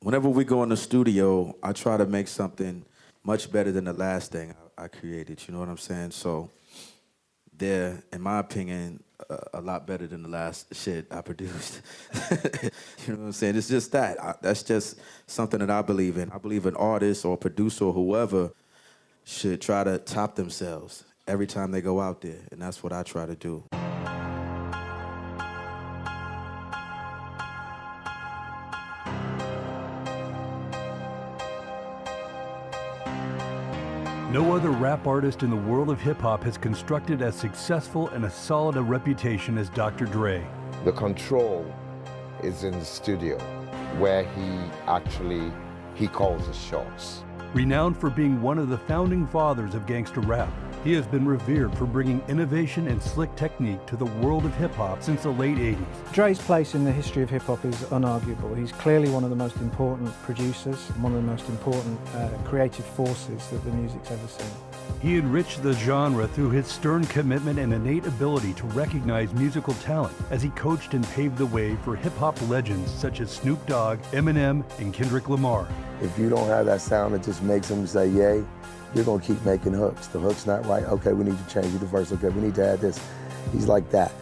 whenever we go in the studio, I try to make something much better than the last thing I created. You know what I'm saying? So they're, in my opinion, a lot better than the last shit I produced. You know what I'm saying? It's just that. That's just something that I believe in. I believe an artist or producer or whoever should try to top themselves every time they go out there, and that's what I try to do. No other rap artist in the world of hip-hop has constructed as successful and as solid a reputation as Dr. Dre. The control is in the studio, where he calls the shots. Renowned for being one of the founding fathers of gangsta rap, he has been revered for bringing innovation and slick technique to the world of hip-hop since the late 80s. Dre's place in the history of hip-hop is unarguable. He's clearly one of the most important producers and one of the most important creative forces that the music's ever seen. He enriched the genre through his stern commitment and innate ability to recognize musical talent as he coached and paved the way for hip-hop legends such as Snoop Dogg, Eminem, and Kendrick Lamar. If you don't have that sound that just makes them say yay, you're gonna keep making hooks. The hook's not right, okay, we need to change the verse, okay, we need to add this. He's like that.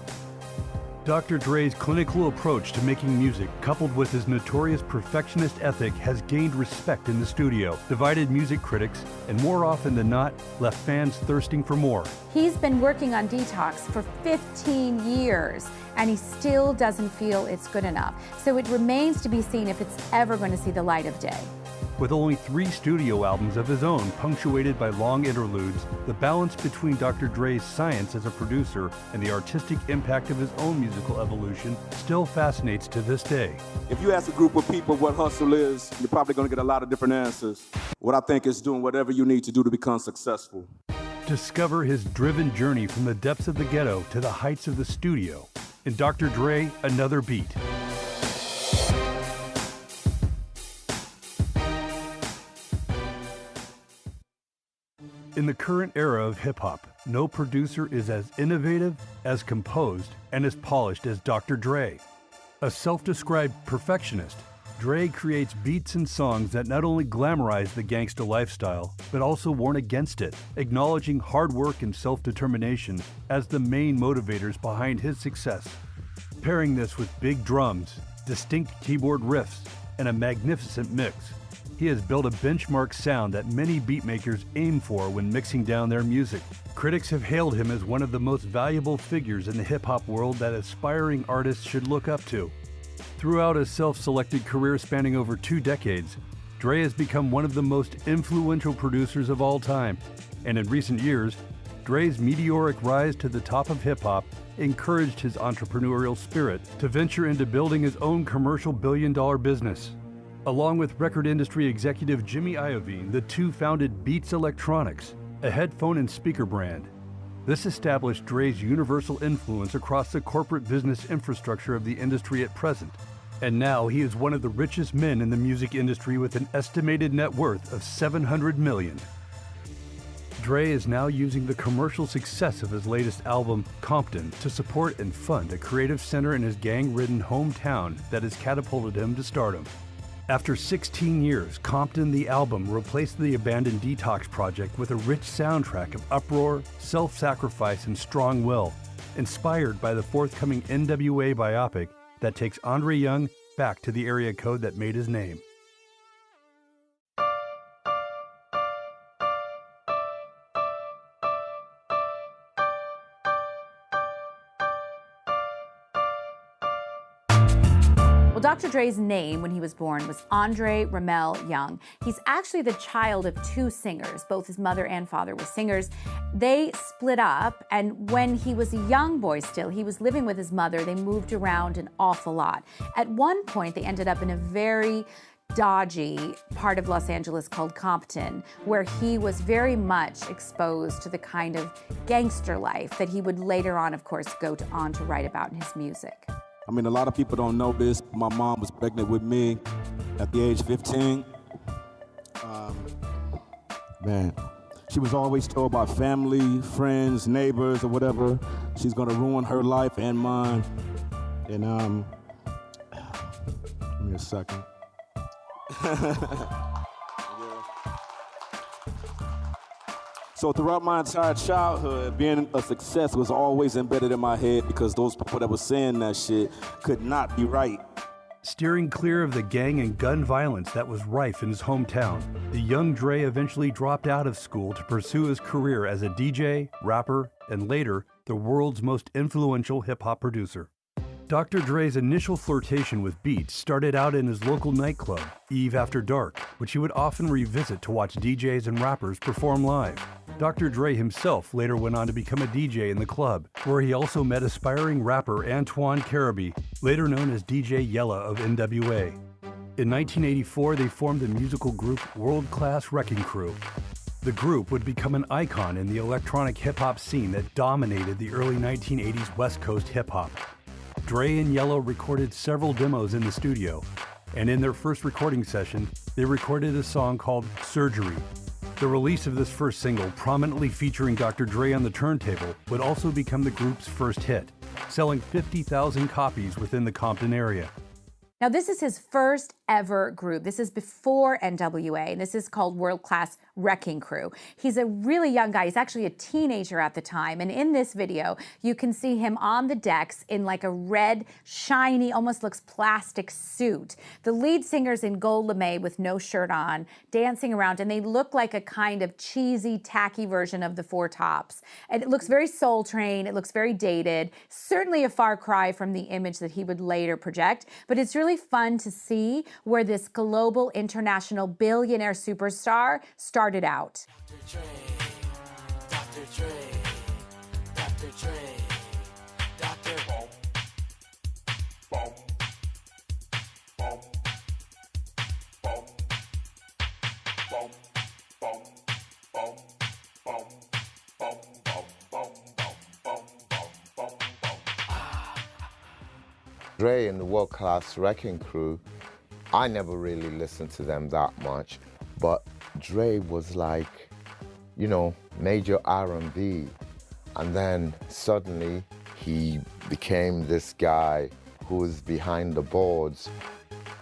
Dr. Dre's clinical approach to making music, coupled with his notorious perfectionist ethic, has gained respect in the studio, divided music critics, and more often than not, left fans thirsting for more. He's been working on Detox for 15 years, and he still doesn't feel it's good enough. So it remains to be seen if it's ever going to see the light of day. With only 3 studio albums of his own punctuated by long interludes, the balance between Dr. Dre's science as a producer and the artistic impact of his own musical evolution still fascinates to this day. If you ask a group of people what hustle is, you're probably going to get a lot of different answers. What I think is doing whatever you need to do to become successful. Discover his driven journey from the depths of the ghetto to the heights of the studio. In Dr. Dre, Another Beat. In the current era of hip-hop, no producer is as innovative, as composed, and as polished as Dr. Dre. A self-described perfectionist, Dre creates beats and songs that not only glamorize the gangsta lifestyle, but also warn against it, acknowledging hard work and self-determination as the main motivators behind his success. Pairing this with big drums, distinct keyboard riffs, and a magnificent mix, he has built a benchmark sound that many beatmakers aim for when mixing down their music. Critics have hailed him as one of the most valuable figures in the hip-hop world that aspiring artists should look up to. Throughout a self-selected career spanning over 2 decades, Dre has become one of the most influential producers of all time. And in recent years, Dre's meteoric rise to the top of hip-hop encouraged his entrepreneurial spirit to venture into building his own commercial billion-dollar business. Along with record industry executive Jimmy Iovine, the two founded Beats Electronics, a headphone and speaker brand. This established Dre's universal influence across the corporate business infrastructure of the industry at present. And now he is one of the richest men in the music industry with an estimated net worth of $700 million. Dre is now using the commercial success of his latest album, Compton, to support and fund a creative center in his gang-ridden hometown that has catapulted him to stardom. After 16 years, Compton the album replaced the abandoned Detox project with a rich soundtrack of uproar, self-sacrifice, and strong will, inspired by the forthcoming N.W.A. biopic that takes Andre Young back to the area code that made his name. Well, Dr. Dre's name when he was born was Andre Ramel Young. He's actually the child of 2 singers. Both his mother and father were singers. They split up, and when he was a young boy still, he was living with his mother. They moved around an awful lot. At one point, they ended up in a very dodgy part of Los Angeles called Compton, where he was very much exposed to the kind of gangster life that he would later on, of course, go on to write about in his music. I mean, a lot of people don't know this. My mom was pregnant with me at the age of 15. Man, she was always told by family, friends, neighbors, or whatever, she's gonna ruin her life and mine. And give me a second. So throughout my entire childhood, being a success was always embedded in my head because those people that were saying that shit could not be right. Steering clear of the gang and gun violence that was rife in his hometown, the young Dre eventually dropped out of school to pursue his career as a DJ, rapper, and later, the world's most influential hip-hop producer. Dr. Dre's initial flirtation with beats started out in his local nightclub, Eve After Dark, which he would often revisit to watch DJs and rappers perform live. Dr. Dre himself later went on to become a DJ in the club, where he also met aspiring rapper Antoine Carabee, later known as DJ Yella of N.W.A. In 1984, they formed the musical group World Class Wrecking Crew. The group would become an icon in the electronic hip-hop scene that dominated the early 1980s West Coast hip-hop. Dre and Yellow recorded several demos in the studio, and in their first recording session, they recorded a song called Surgery. The release of this first single, prominently featuring Dr. Dre on the turntable, would also become the group's first hit, selling 50,000 copies within the Compton area. Now, this is his first ever group. This is before N.W.A, and this is called World Class Wrecking Crew. He's a really young guy. He's actually a teenager at the time, and in this video, you can see him on the decks in like a red, shiny, almost looks plastic suit. The lead singer's in gold lame with no shirt on, dancing around, and they look like a kind of cheesy, tacky version of the Four Tops. And it looks very Soul Train, it looks very dated, certainly a far cry from the image that he would later project, but it's really fun to see where this global international billionaire superstar started out. Dr. Dre, Dr. Dre, Dr. Boom, boom, boom, boom, boom, boom, boom, boom, boom, boom, boom, boom, boom. Dre and the World Class Wrecking Crew, I never really listened to them that much, but Dre was like, you know, major R&B, and then suddenly he became this guy who was behind the boards.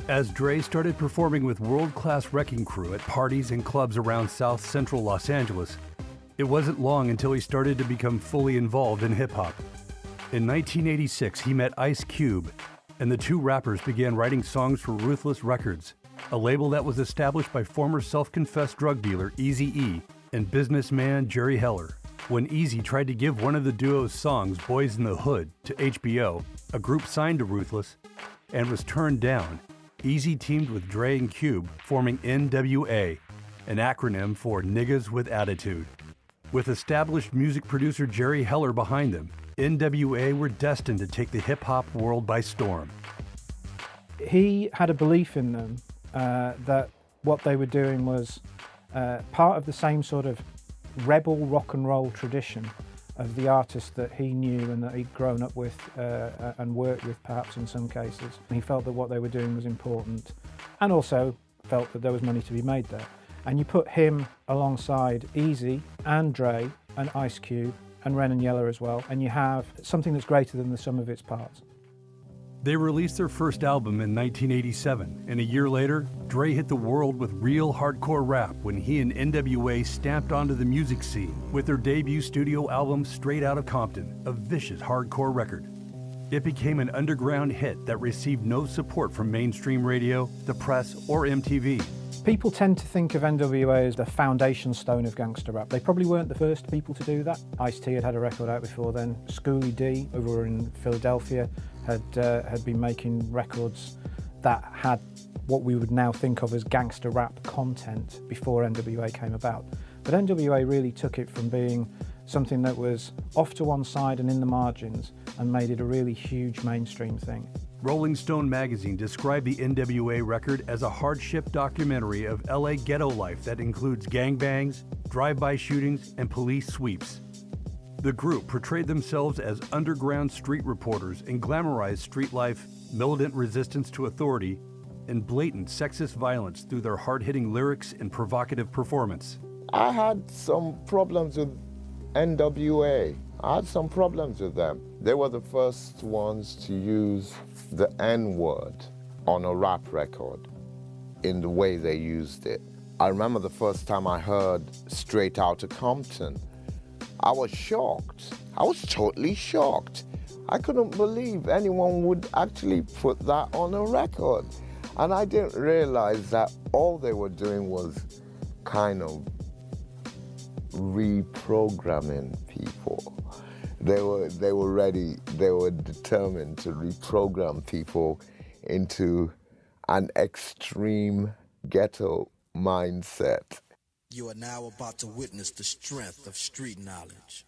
As Dre started performing with World Class Wrecking Crew at parties and clubs around South Central Los Angeles, it wasn't long until he started to become fully involved in hip-hop. In 1986, he met Ice Cube, and the two rappers began writing songs for Ruthless Records, a label that was established by former self-confessed drug dealer Eazy-E and businessman Jerry Heller. When Eazy tried to give one of the duo's songs, Boys in the Hood, to HBO, a group signed to Ruthless, and was turned down, Eazy teamed with Dre and Cube, forming N.W.A, an acronym for Niggas with Attitude. With established music producer Jerry Heller behind them, N.W.A were destined to take the hip-hop world by storm. He had a belief in them that what they were doing was part of the same sort of rebel rock and roll tradition of the artists that he knew and that he'd grown up with and worked with perhaps in some cases. He felt that what they were doing was important and also felt that there was money to be made there. And you put him alongside Eazy and Dre and Ice Cube and Ren and Yella as well, and you have something that's greater than the sum of its parts. They released their first album in 1987, and a year later, Dre hit the world with real hardcore rap when he and N.W.A stamped onto the music scene with their debut studio album Straight Outta Compton, a vicious hardcore record. It became an underground hit that received no support from mainstream radio, the press, or MTV. People tend to think of N.W.A as the foundation stone of gangster rap. They probably weren't the first people to do that. Ice-T had had a record out before then. Schoolie D over in Philadelphia had been making records that had what we would now think of as gangster rap content before N.W.A came about. But N.W.A really took it from being something that was off to one side and in the margins and made it a really huge mainstream thing. Rolling Stone magazine described the N.W.A record as a hardship documentary of LA ghetto life that includes gangbangs, drive-by shootings, and police sweeps. The group portrayed themselves as underground street reporters and glamorized street life, militant resistance to authority, and blatant sexist violence through their hard-hitting lyrics and provocative performance. I had some problems with N.W.A. I had some problems with them. They were the first ones to use the N-word on a rap record. in the way they used it. I remember the first time I heard Straight Outta Compton. I was shocked. I was totally shocked. I couldn't believe anyone would actually put that on a record. And I didn't realize that all they were doing was kind of reprogramming people. They were ready, they were determined to reprogram people into an extreme ghetto mindset. You are now about to witness the strength of street knowledge.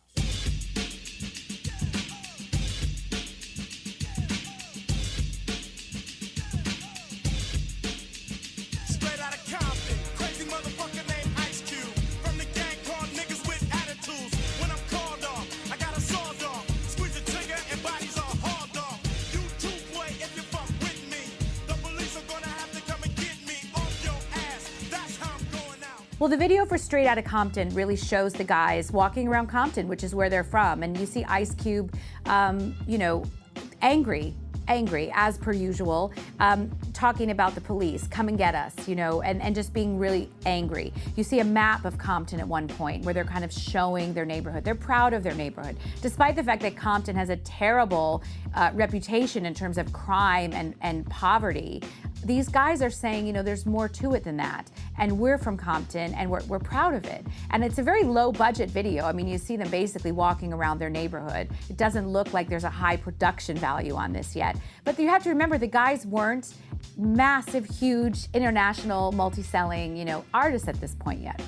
Straight out of Compton, crazy motherfucker named Ice Cube. From the gang called niggas with attitudes. When I'm called off, I got a sawed off. Squeeze the trigger and bodies are hauled off. You too, boy, if you fuck with me. The police are gonna have to come and get me off your ass. That's how I'm going out. Well, the video for Straight Outta Compton really shows the guys walking around Compton, which is where they're from. And you see Ice Cube, you know, angry as per usual, talking about the police, come and get us, you know, and just being really angry. You see a map of Compton at one point where they're kind of showing their neighborhood. They're proud of their neighborhood, despite the fact that Compton has a terrible reputation in terms of crime and poverty. These guys are saying, you know, there's more to it than that. And we're from Compton and we're proud of it. And it's a very low budget video. I mean, you see them basically walking around their neighborhood. It doesn't look like there's a high production value on this yet. But you have to remember, the guys weren't massive, huge, international, multi-selling, you know, artists at this point yet.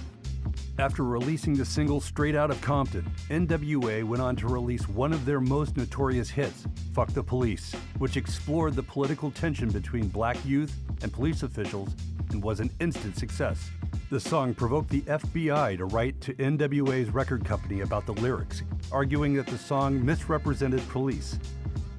After releasing the single Straight Outta Compton, N.W.A. went on to release one of their most notorious hits, Fuck the Police, which explored the political tension between black youth and police officials and was an instant success. The song provoked the FBI to write to N.W.A.'s record company about the lyrics, arguing that the song misrepresented police.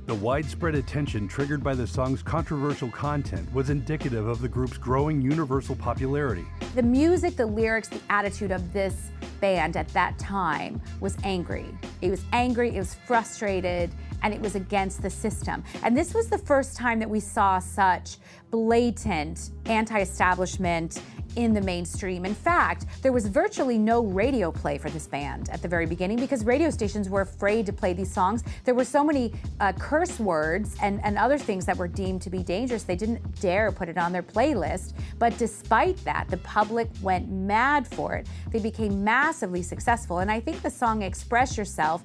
The widespread attention triggered by the song's controversial content was indicative of the group's growing universal popularity. The music, the lyrics, the attitude of this band at that time was angry. It was angry, it was frustrated, and it was against the system. And this was the first time that we saw such blatant anti-establishment in the mainstream. In fact, there was virtually no radio play for this band at the very beginning because radio stations were afraid to play these songs. There were so many curse words and other things that were deemed to be dangerous, they didn't dare put it on their playlist. But despite that, the public went mad for it. They became massively successful. And I think the song Express Yourself,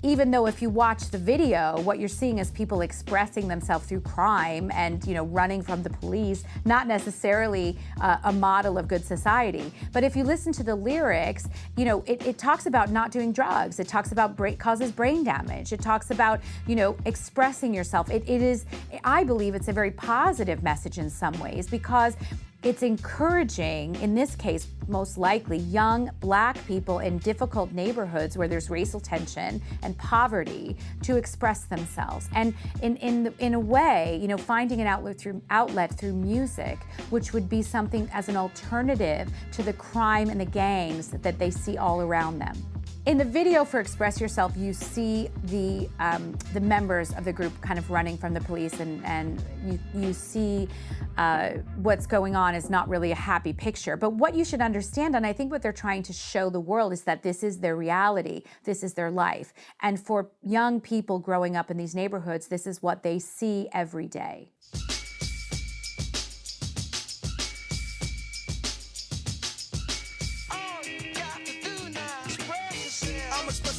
even though if you watch the video, what you're seeing is people expressing themselves through crime and, you know, running from the police, not necessarily a model of good society. But if you listen to the lyrics, you know, it talks about not doing drugs. It talks about causes brain damage. It talks about, you know, expressing yourself. It is, I believe it's a very positive message in some ways because it's encouraging, in this case, most likely, young black people in difficult neighborhoods where there's racial tension and poverty to express themselves. And in a way, you know, finding an outlet through music, which would be something as an alternative to the crime and the gangs that they see all around them. In the video for Express Yourself, you see the members of the group kind of running from the police, and you see what's going on is not really a happy picture. But what you should understand, and I think what they're trying to show the world, is that this is their reality, this is their life. And for young people growing up in these neighborhoods, this is what they see every day.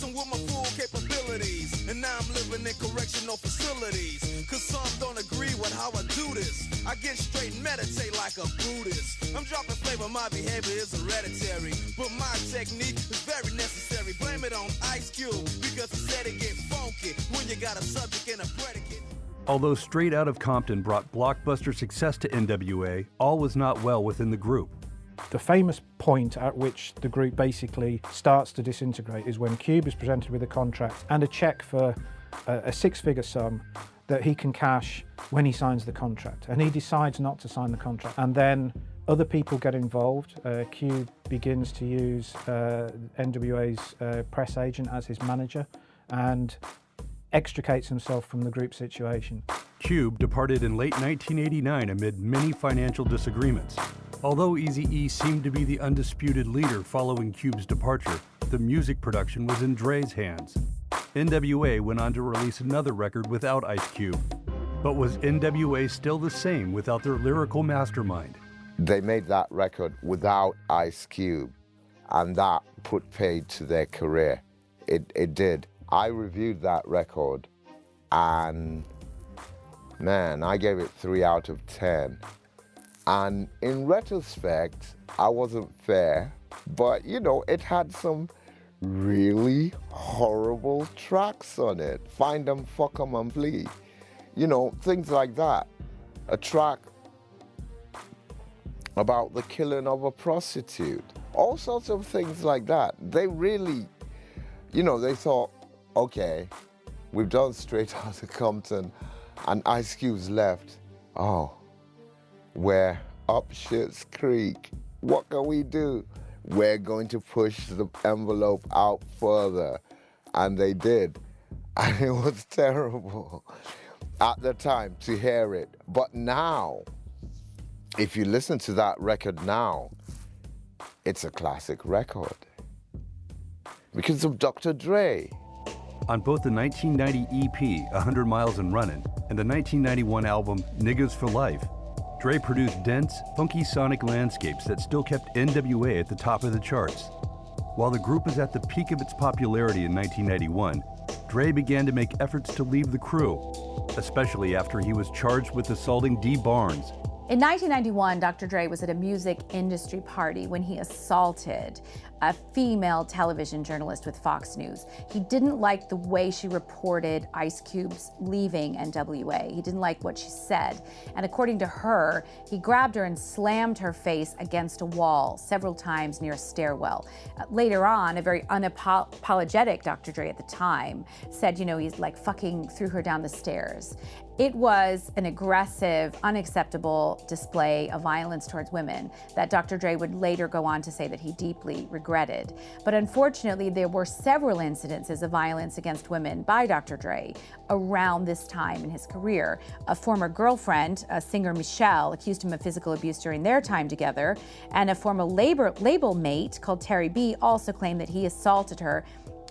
With my full capabilities, and now I'm living in correctional facilities. Cause some don't agree with how I do this. I get straight and meditate like a Buddhist. I'm dropping flavor, my behavior is hereditary, but my technique is very necessary. Blame it on Ice Cube, because he said it get funky when you got a subject and a predicate. Although Straight Outta Compton brought blockbuster success to N.W.A., all was not well within the group. The famous point at which the group basically starts to disintegrate is when Cube is presented with a contract and a check for a six-figure sum that he can cash when he signs the contract. And he decides not to sign the contract. And then other people get involved. Cube begins to use N.W.A.'s press agent as his manager. And extricates himself from the group situation. Cube departed in late 1989 amid many financial disagreements. Although Eazy-E seemed to be the undisputed leader following Cube's departure, the music production was in Dre's hands. N.W.A. went on to release another record without Ice Cube. But was N.W.A. still the same without their lyrical mastermind? They made that record without Ice Cube, and that put paid to their career. It did. I reviewed that record, and man, I gave it 3 out of 10. And in retrospect, I wasn't fair, but you know, it had some really horrible tracks on it. Find 'em, fuck 'em, and flee. You know, things like that. A track about the killing of a prostitute. All sorts of things like that. They really, you know, they thought, okay, we've done Straight Outta Compton and Ice Cube's left. Oh, we're up Schitt's Creek. What can we do? We're going to push the envelope out further. And they did. And it was terrible at the time to hear it. But now, if you listen to that record now, it's a classic record because of Dr. Dre. On both the 1990 EP, 100 Miles and Runnin', and the 1991 album, Niggas for Life, Dre produced dense, funky sonic landscapes that still kept N.W.A. at the top of the charts. While the group was at the peak of its popularity in 1991, Dre began to make efforts to leave the crew, especially after he was charged with assaulting Dee Barnes. In 1991, Dr. Dre was at a music industry party when he assaulted a female television journalist with Fox News. He didn't like the way she reported Ice Cube's leaving N.W.A. He didn't like what she said. And according to her, he grabbed her and slammed her face against a wall several times near a stairwell. Later on, a very unapologetic Dr. Dre at the time said, you know, he's like fucking threw her down the stairs. It was an aggressive, unacceptable display of violence towards women that Dr. Dre would later go on to say that he deeply regretted. But unfortunately, there were several incidences of violence against women by Dr. Dre around this time in his career. A former girlfriend, singer Michelle, accused him of physical abuse during their time together, and a former label mate called Terry B also claimed that he assaulted her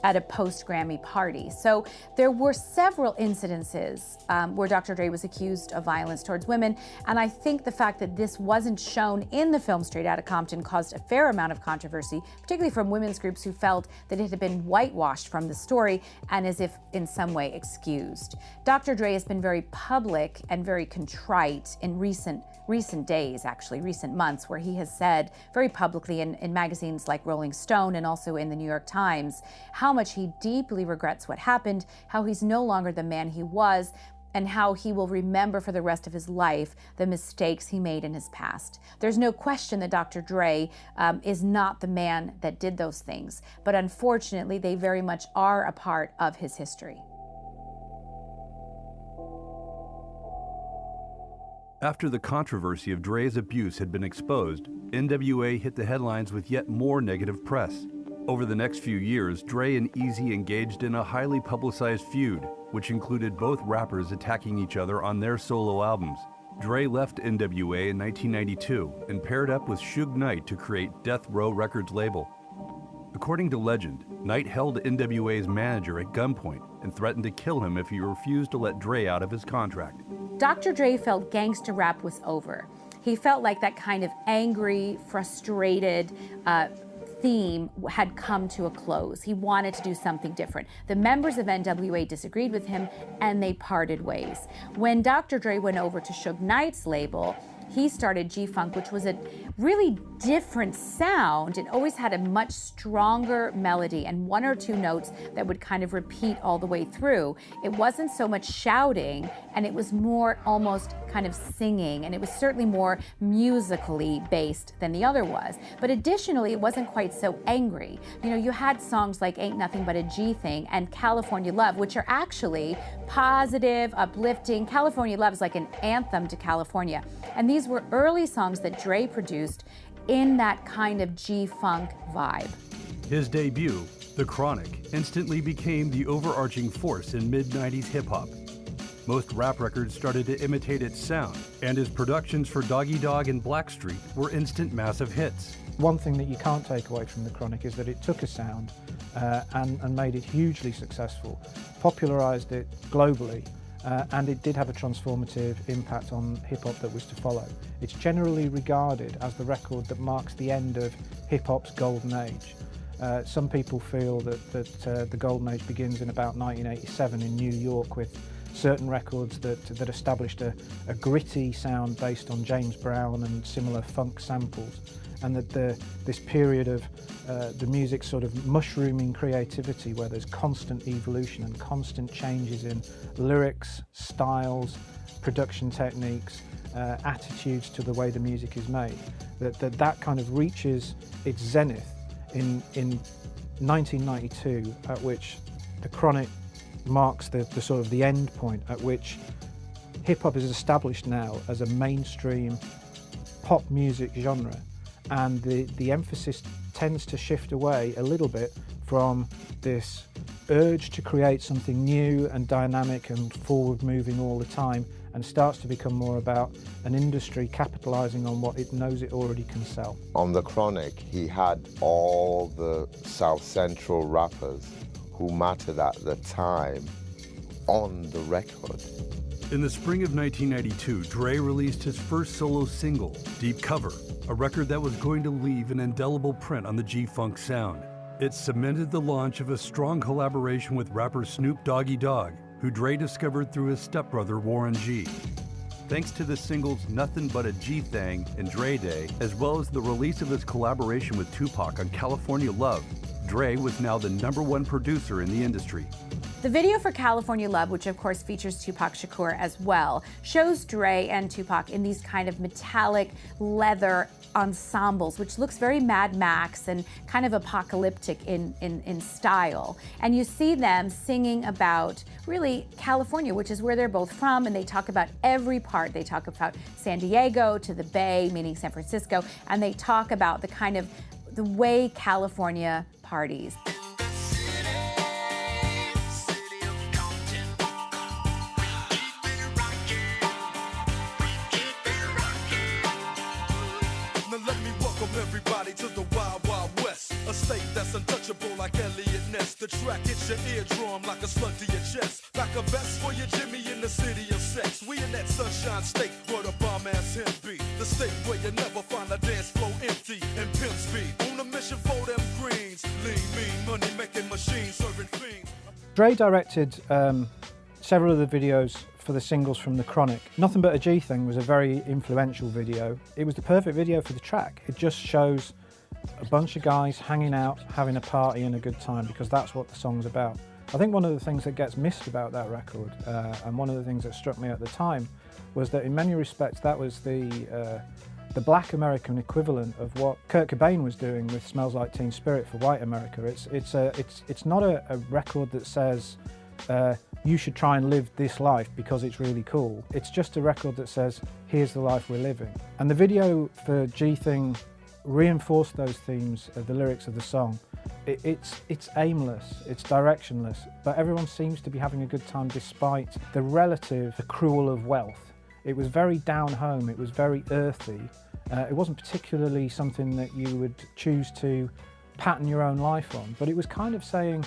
at a post-Grammy party. So there were several incidences where Dr. Dre was accused of violence towards women, and I think the fact that this wasn't shown in the film Straight Outta Compton caused a fair amount of controversy, particularly from women's groups who felt that it had been whitewashed from the story and as if in some way excused. Dr. Dre has been very public and very contrite in recent days, actually, recent months, where he has said very publicly in magazines like Rolling Stone and also in the New York Times how much he deeply regrets what happened, how he's no longer the man he was, and how he will remember for the rest of his life the mistakes he made in his past. There's no question that Dr. Dre is not the man that did those things, but unfortunately, they very much are a part of his history. After the controversy of Dre's abuse had been exposed, N.W.A. hit the headlines with yet more negative press. Over the next few years, Dre and Eazy engaged in a highly publicized feud, which included both rappers attacking each other on their solo albums. Dre left N.W.A. in 1992 and paired up with Suge Knight to create Death Row Records label. According to legend, Knight held N.W.A.'s manager at gunpoint and threatened to kill him if he refused to let Dre out of his contract. Dr. Dre felt gangsta rap was over. He felt like that kind of angry, frustrated theme had come to a close. He wanted to do something different. The members of N.W.A. disagreed with him and they parted ways. When Dr. Dre went over to Suge Knight's label, he started G-Funk, which was a really different sound. It always had a much stronger melody and one or two notes that would kind of repeat all the way through. It wasn't so much shouting, and it was more almost kind of singing, and it was certainly more musically based than the other was. But additionally, it wasn't quite so angry. You know, you had songs like Ain't Nothing But a G Thing and California Love, which are actually positive, uplifting. California Love is like an anthem to California. And these were early songs that Dre produced in that kind of G-Funk vibe. His debut, The Chronic instantly became the overarching force in mid-90s hip-hop. Most rap records started to imitate its sound, and his productions for Doggy Dogg and Blackstreet were instant massive hits. One thing that you can't take away from the Chronic is that it took a sound and made it hugely successful, popularised it globally, and it did have a transformative impact on hip-hop that was to follow. It's generally regarded as the record that marks the end of hip-hop's golden age. Some people feel that the golden age begins in about 1987 in New York with certain records that established a gritty sound based on James Brown and similar funk samples, and that this period of the music sort of mushrooming creativity where there's constant evolution and constant changes in lyrics, styles, production techniques, attitudes to the way the music is made, that kind of reaches its zenith in 1992, at which the Chronic marks the sort of the end point at which hip-hop is established now as a mainstream pop music genre, and the emphasis tends to shift away a little bit from this urge to create something new and dynamic and forward-moving all the time, and starts to become more about an industry capitalising on what it knows it already can sell. On the Chronic, he had all the South Central rappers who mattered at the time on the record. In the spring of 1992, Dre released his first solo single, Deep Cover, a record that was going to leave an indelible print on the G-Funk sound. It cemented the launch of a strong collaboration with rapper Snoop Doggy Dogg, who Dre discovered through his stepbrother Warren G. Thanks to the singles Nothing But a G-Thang and Dre Day, as well as the release of his collaboration with Tupac on California Love, Dre was now the #1 producer in the industry. The video for California Love, which of course features Tupac Shakur as well, shows Dre and Tupac in these kind of metallic leather ensembles, which looks very Mad Max and kind of apocalyptic in style. And you see them singing about really California, which is where they're both from, and they talk about every part. They talk about San Diego to the Bay, meaning San Francisco, and they talk about the kind of the way California parties. Everybody to the Wild Wild West, a state that's untouchable like Elliot Ness. The track hits your eardrum like a slug to your chest, like a vest for your Jimmy in the city of sex. We in that sunshine state where the bomb ass him be, the state where you never find a dance floor empty and pimp speed. On a mission for them greens, lean, mean, money making machines serving fiends. Dre directed several of the videos for the singles from the Chronic. Nothing But a G-Thang was a very influential video. It was the perfect video for the track. It just shows a bunch of guys hanging out, having a party and a good time, because that's what the song's about. I think one of the things that gets missed about that record, and one of the things that struck me at the time, was that in many respects that was the black American equivalent of what Kurt Cobain was doing with Smells Like Teen Spirit for white America. It's not a record that says you should try and live this life because it's really cool. It's just a record that says, here's the life we're living. And the video for G-Thing reinforced those themes of the lyrics of the song. It's aimless, it's directionless, but everyone seems to be having a good time despite the relative accrual of wealth. It was very down home, it was very earthy. It wasn't particularly something that you would choose to pattern your own life on, but it was kind of saying,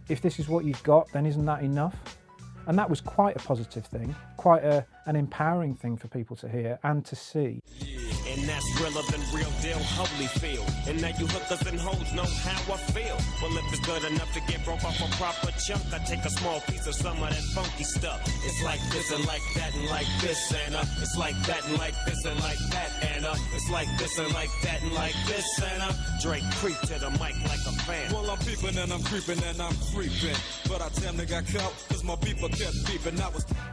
if this is what you've got, then isn't that enough? And that was quite a positive thing, quite an empowering thing for people to hear and to see. And that's realer than real deal, holy feel. And now you hookers and hoes know how I feel. Well, if it's good enough to get broke off a proper chunk, I take a small piece of some of that funky stuff. It's like this and like that and like this, and it's like that and like this and like that, and it's like this and like that and like this, and Drake creep to the mic like a fan. Well, I'm peeping and I'm creeping and I'm creeping, but I damn near got caught because my beeper kept beeping.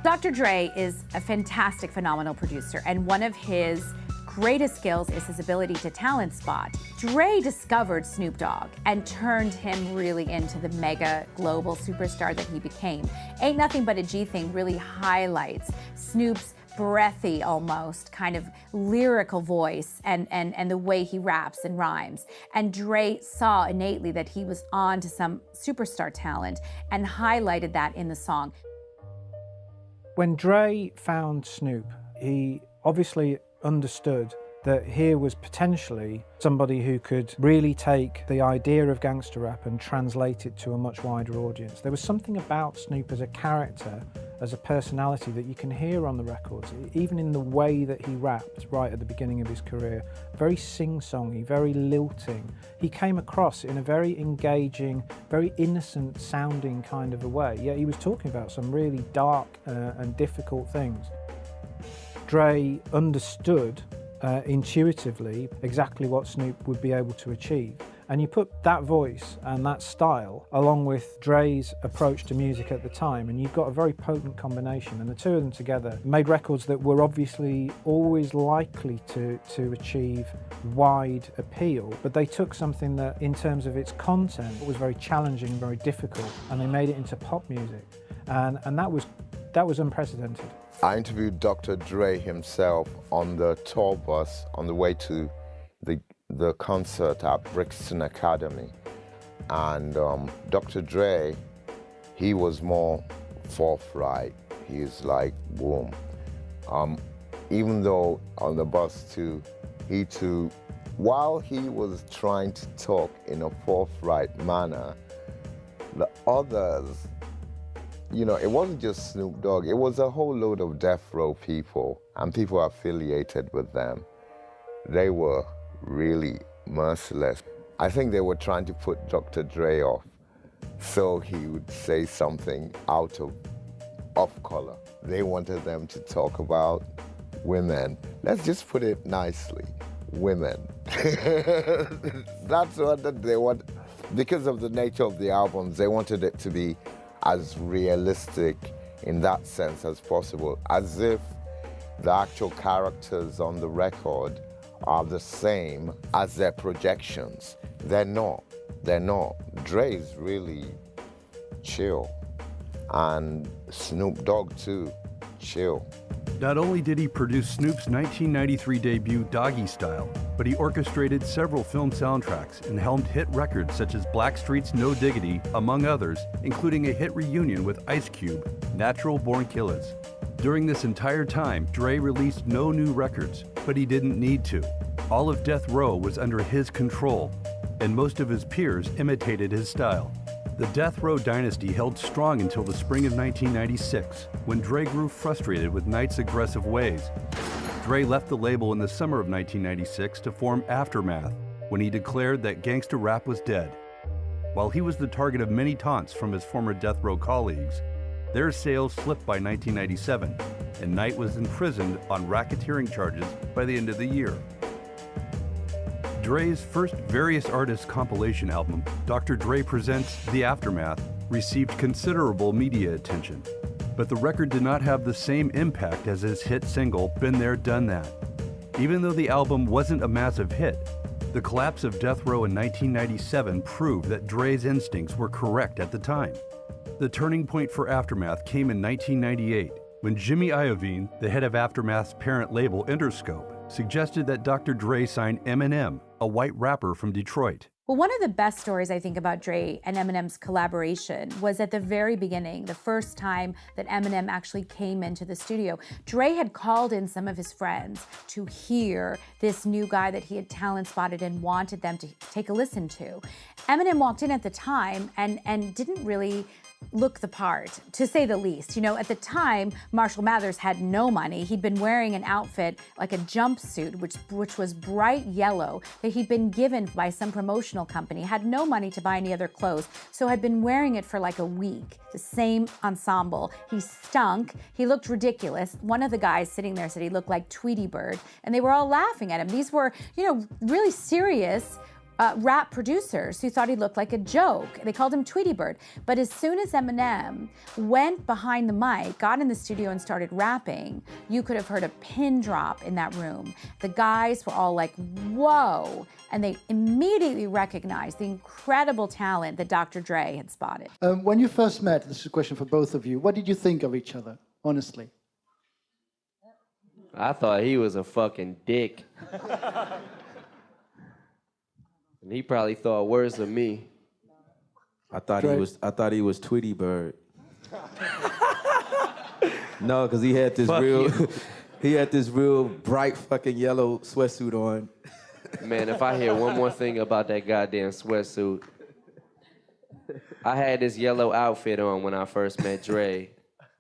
Dr. Dre is a fantastic, phenomenal producer, and one of his greatest skills is his ability to talent spot. Dre discovered Snoop Dogg and turned him really into the mega global superstar that he became. Ain't Nothing But a G-Thing really highlights Snoop's breathy almost, kind of lyrical voice and the way he raps and rhymes. And Dre saw innately that he was on to some superstar talent and highlighted that in the song. When Dre found Snoop, he obviously understood that here was potentially somebody who could really take the idea of gangster rap and translate it to a much wider audience. There was something about Snoop as a character, as a personality, that you can hear on the records, even in the way that he rapped right at the beginning of his career. Very sing-songy, very lilting. He came across in a very engaging, very innocent sounding kind of a way, yet he was talking about some really dark and difficult things. Dre understood intuitively exactly what Snoop would be able to achieve. And you put that voice and that style along with Dre's approach to music at the time, and you've got a very potent combination, and the two of them together made records that were obviously always likely to achieve wide appeal, but they took something that in terms of its content was very challenging, very difficult, and they made it into pop music, and that was unprecedented. I interviewed Dr. Dre himself on the tour bus on the way to the concert at Brixton Academy. And Dr. Dre, he was more forthright. He's like, boom. Even though on the bus too, while he was trying to talk in a forthright manner, the others, you know, it wasn't just Snoop Dogg, it was a whole load of death row people and people affiliated with them. They were really merciless. I think they were trying to put Dr. Dre off so he would say something out of off-color. They wanted them to talk about women. Let's just put it nicely, women. That's what they want. Because of the nature of the albums, they wanted it to be as realistic in that sense as possible, as if the actual characters on the record are the same as their projections. They're not. Dre's really chill, and Snoop Dogg too, chill. Not only did he produce Snoop's 1993 debut Doggy Style, but he orchestrated several film soundtracks and helmed hit records such as Blackstreet's No Diggity, among others, including a hit reunion with Ice Cube, Natural Born Killers. During this entire time, Dre released no new records, but he didn't need to. All of Death Row was under his control, and most of his peers imitated his style. The Death Row dynasty held strong until the spring of 1996, when Dre grew frustrated with Knight's aggressive ways. Dre left the label in the summer of 1996 to form Aftermath, when he declared that gangsta rap was dead. While he was the target of many taunts from his former Death Row colleagues, their sales slipped by 1997, and Knight was imprisoned on racketeering charges by the end of the year. Dre's first Various Artists compilation album, Dr. Dre Presents The Aftermath, received considerable media attention, but the record did not have the same impact as his hit single, Been There, Done That. Even though the album wasn't a massive hit, the collapse of Death Row in 1997 proved that Dre's instincts were correct at the time. The turning point for Aftermath came in 1998, when Jimmy Iovine, the head of Aftermath's parent label Interscope, suggested that Dr. Dre sign Eminem, a white rapper from Detroit. Well, one of the best stories I think about Dre and Eminem's collaboration was at the very beginning, the first time that Eminem actually came into the studio. Dre had called in some of his friends to hear this new guy that he had talent spotted and wanted them to take a listen to. Eminem walked in at the time and didn't really look the part, to say the least. You know, at the time, Marshall Mathers had no money. He'd been wearing an outfit, like a jumpsuit, which was bright yellow, that he'd been given by some promotional company, had no money to buy any other clothes, so had been wearing it for like a week, the same ensemble. He stunk, he looked ridiculous. One of the guys sitting there said he looked like Tweety Bird, and they were all laughing at him. These were, you know, really serious rap producers who thought he looked like a joke. They called him Tweety Bird. But as soon as Eminem went behind the mic, got in the studio and started rapping, you could have heard a pin drop in that room. The guys were all like, whoa. And they immediately recognized the incredible talent that Dr. Dre had spotted. When you first met, this is a question for both of you, what did you think of each other, honestly? I thought he was a fucking dick. And he probably thought worse of me. I thought he was Tweety Bird. No, because he had this Fuck real you. he had this real bright fucking yellow sweatsuit on. Man, if I hear one more thing about that goddamn sweatsuit. I had this yellow outfit on when I first met Dre.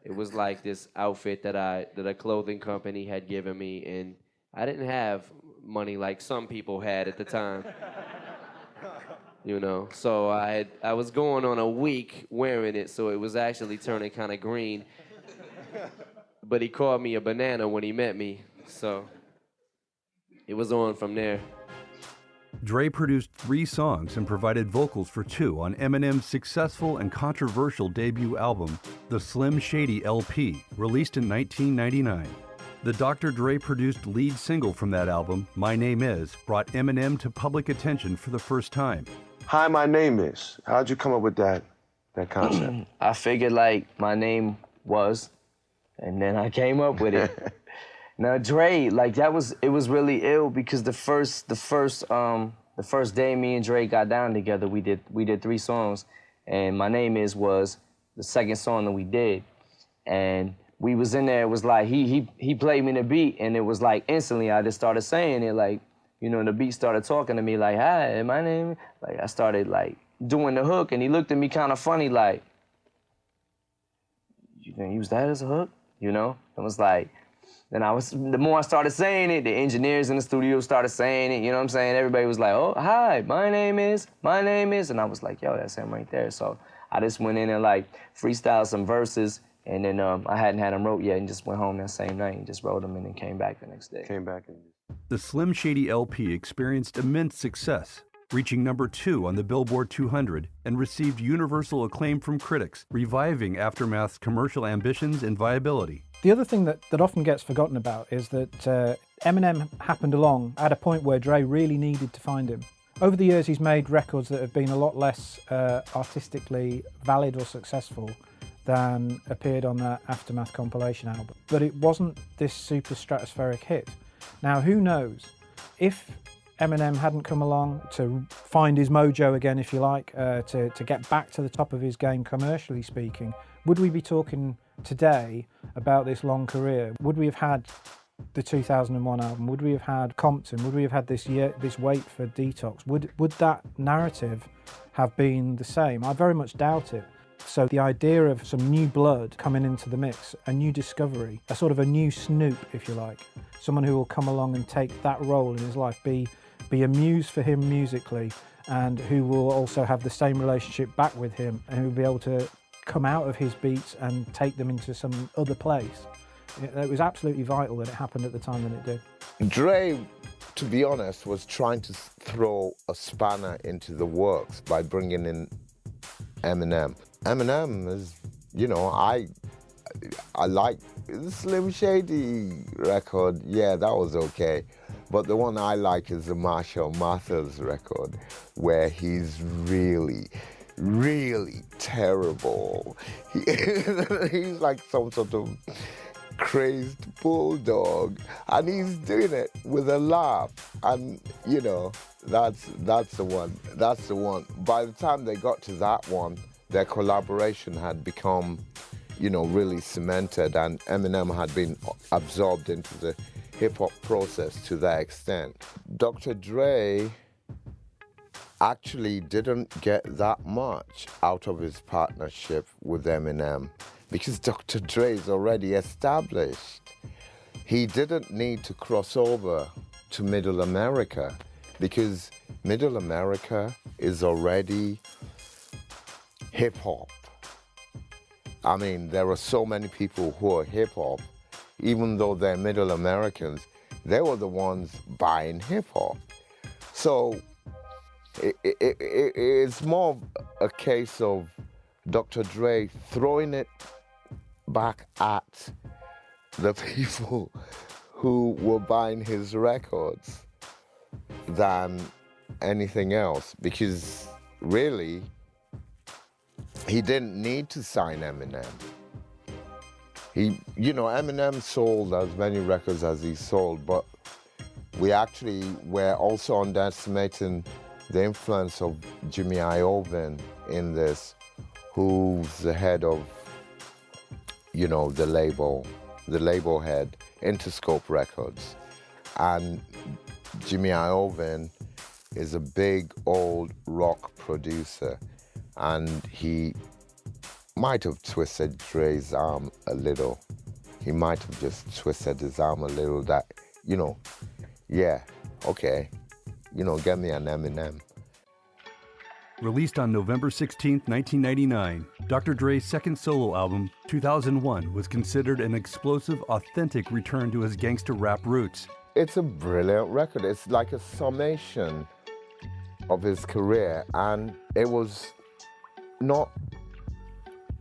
It was like this outfit that a clothing company had given me, and I didn't have money like some people had at the time. You know, so I was going on a week wearing it, so it was actually turning kind of green. But he called me a banana when he met me, so it was on from there. Dre produced 3 songs and provided vocals for 2 on Eminem's successful and controversial debut album, The Slim Shady LP, released in 1999. The Dr. Dre produced lead single from that album, My Name Is, brought Eminem to public attention for the first time. Hi, my name is. How'd you come up with that concept? I figured like my name was, and then I came up with it. Now Dre, like it was really ill because the first day me and Dre got down together, we did 3 songs, and My Name Is was the second song that we did, and we was in there. It was like he played me the beat, and it was like instantly I just started saying it, like, you know, the beat started talking to me like, hi, my name, like I started like doing the hook, and he looked at me kind of funny like, you gonna use that as a hook, you know? It was like. And the more I started saying it, the engineers in the studio started saying it, you know what I'm saying? Everybody was like, oh, hi, my name is. And I was like, yo, that's him right there. So I just went in and like freestyled some verses, and then I hadn't had them wrote yet, and just went home that same night and just wrote them and then came back the next day. The Slim Shady LP experienced immense success, reaching number 2 on the Billboard 200 and received universal acclaim from critics, reviving Aftermath's commercial ambitions and viability. The other thing that often gets forgotten about is that Eminem happened along at a point where Dre really needed to find him. Over the years, he's made records that have been a lot less artistically valid or successful than appeared on that Aftermath compilation album. But it wasn't this super stratospheric hit. Now, who knows? If Eminem hadn't come along to find his mojo again, if you like, to get back to the top of his game commercially speaking, would we be talking today about this long career? Would we have had the 2001 album? Would we have had Compton? Would we have had this wait for Detox? Would that narrative have been the same? I very much doubt it. So the idea of some new blood coming into the mix, a new discovery, a sort of a new Snoop, if you like, someone who will come along and take that role in his life, be a muse for him musically, and who will also have the same relationship back with him, and who will be able to come out of his beats and take them into some other place. It was absolutely vital that it happened at the time that it did. Dre, to be honest, was trying to throw a spanner into the works by bringing in Eminem. Eminem is, you know, I like the Slim Shady record. Yeah, that was okay. But the one I like is the Marshall Mathers record, where he's really terrible. He's like some sort of crazed bulldog, and he's doing it with a laugh. And you know, that's the one. That's the one. By the time they got to that one, their collaboration had become, you know, really cemented, and Eminem had been absorbed into the hip-hop process to that extent. Dr. Dre actually didn't get that much out of his partnership with Eminem because Dr. Dre is already established. He didn't need to cross over to Middle America because Middle America is already hip-hop. I mean, there are so many people who are hip-hop, even though they're Middle Americans, they were the ones buying hip-hop. So it's more a case of Dr. Dre throwing it back at the people who were buying his records than anything else, because really, he didn't need to sign Eminem. Eminem sold as many records as he sold, but we actually were also underestimating the influence of Jimmy Iovine in this, who's the head of, the label head, Interscope Records. And Jimmy Iovine is a big old rock producer, and he might have twisted Dre's arm a little. He might have just twisted his arm a little that, yeah, okay, get me an Eminem. Released on November 16, 1999, Dr. Dre's second solo album, 2001, was considered an explosive, authentic return to his gangster rap roots. It's a brilliant record. It's like a summation of his career, and it was not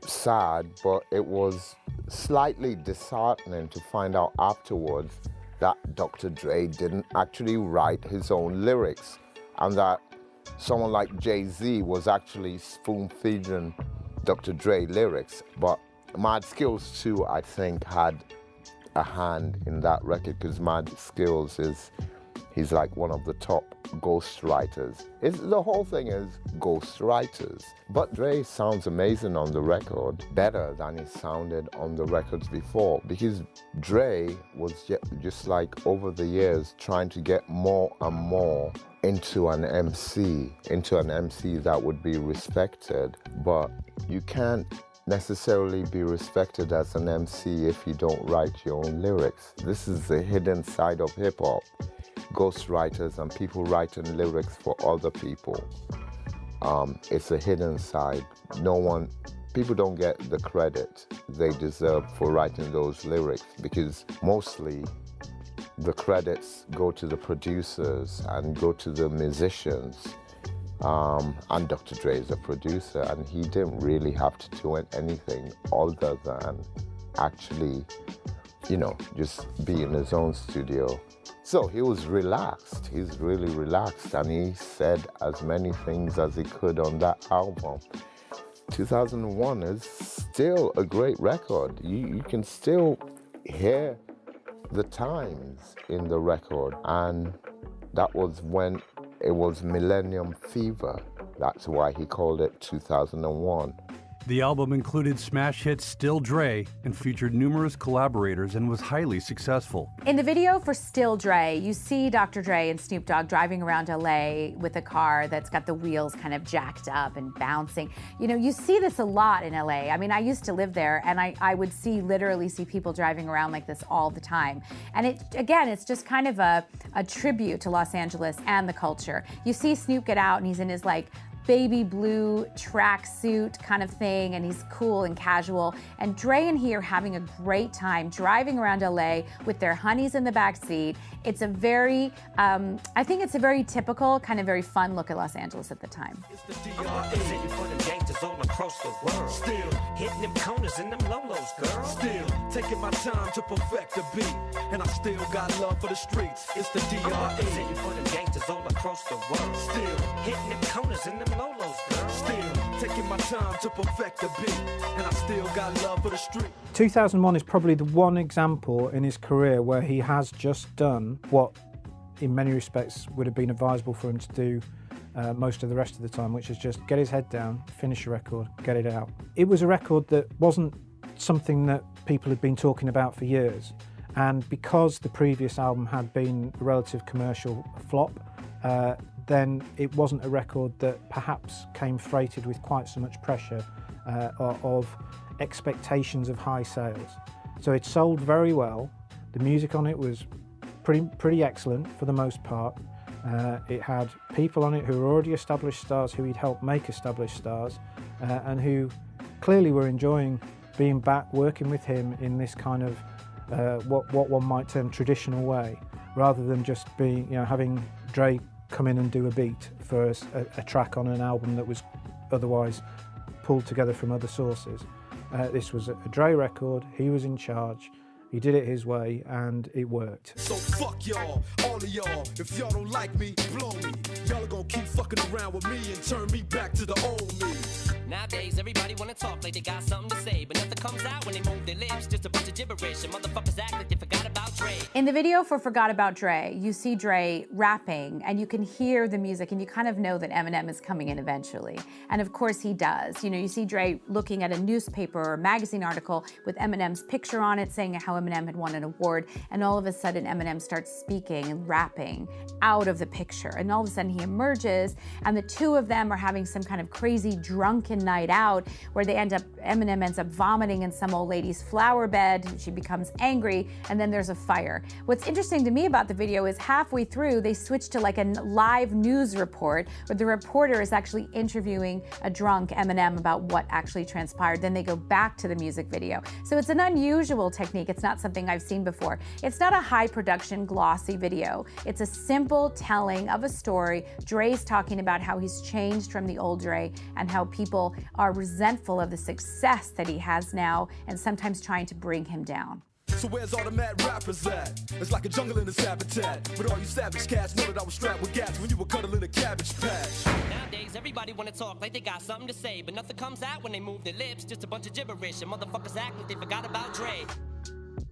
sad, but it was slightly disheartening to find out afterwards that Dr. Dre didn't actually write his own lyrics, and that someone like Jay-Z was actually spoon-feeding Dr. Dre lyrics. But Mad Skills too, I think, had a hand in that record, because Mad Skills he's like one of the top ghost writers. The whole thing is ghost writers. But Dre sounds amazing on the record, better than he sounded on the records before, because Dre was just like over the years trying to get more and more into an MC that would be respected. But you can't necessarily be respected as an MC if you don't write your own lyrics. This is the hidden side of hip-hop. Ghost writers and people writing lyrics for other people. It's a hidden side. People don't get the credit they deserve for writing those lyrics, because mostly the credits go to the producers and go to the musicians. And Dr. Dre is a producer, and he didn't really have to do anything other than actually, just be in his own studio. So he was relaxed. He's really relaxed, and he said as many things as he could on that album. 2001 is still a great record. You can still hear the times in the record, and that was when it was Millennium Fever. That's why he called it 2001. The album included smash hit Still Dre and featured numerous collaborators and was highly successful. In the video for Still Dre, you see Dr. Dre and Snoop Dogg driving around LA with a car that's got the wheels kind of jacked up and bouncing. You see this a lot in LA. I mean, I used to live there, and I would literally see people driving around like this all the time. And it's just kind of a tribute to Los Angeles and the culture. You see Snoop get out, and he's in his baby blue tracksuit kind of thing, and he's cool and casual. And Dre and he are having a great time driving around LA with their honeys in the back seat. It's a very, I think it's a very typical, kind of very fun look at Los Angeles at the time. All across the world. Still hitting them corners and them lolos, girl. Still taking my time to perfect the beat, and I still got love for the streets. It's the D.R.E. Representing for them gangsters all across the world. Still hitting them corners and them lolos, girl. Still taking my time to perfect the beat, and I still got love for the street. 2001 is probably the one example in his career where he has just done what, in many respects, would have been advisable for him to do most of the rest of the time, which is just get his head down, finish a record, get it out. It was a record that wasn't something that people had been talking about for years, and because the previous album had been a relative commercial flop, then it wasn't a record that perhaps came freighted with quite so much pressure of expectations of high sales. So it sold very well. The music on it was pretty excellent for the most part. It had people on it who were already established stars, who he'd helped make established stars, and who clearly were enjoying being back working with him in this kind of what one might term traditional way, rather than just having Dre come in and do a beat for a track on an album that was otherwise pulled together from other sources. This was a Dre record. He was in charge. He did it his way, and it worked. So fuck y'all, all of y'all. If y'all don't like me, blow me. Y'all are gonna keep fucking around with me and turn me back to the old me. Nowadays, everybody wanna talk like they got something to say, but nothing comes out when they move their lips. Just a bunch of gibberish, and motherfuckers act like they forgot about Dre. In the video for Forgot About Dre, you see Dre rapping, and you can hear the music, and you kind of know that Eminem is coming in eventually. And of course he does. You know, you see Dre looking at a newspaper or magazine article with Eminem's picture on it, saying how Eminem had won an award, and all of a sudden Eminem starts speaking and rapping out of the picture. And all of a sudden he emerges, and the two of them are having some kind of crazy drunken night out where Eminem ends up vomiting in some old lady's flower bed. She becomes angry, and then there's a fire. What's interesting to me about the video is halfway through they switch to like a live news report where the reporter is actually interviewing a drunk Eminem about what actually transpired. Then they go back to the music video. So it's an unusual technique. It's not something I've seen before. It's not a high production glossy video. It's a simple telling of a story. Dre's talking about how he's changed from the old Dre and how people are resentful of the success that he has now and sometimes trying to bring him down. So where's all the mad rappers at? It's like a jungle in its habitat. But all you savage cats know that I was strapped with gas when you were cuddling a cabbage patch. Nowadays, everybody wanna talk like they got something to say, but nothing comes out when they move their lips. Just a bunch of gibberish, and motherfuckers act like they forgot about Dre.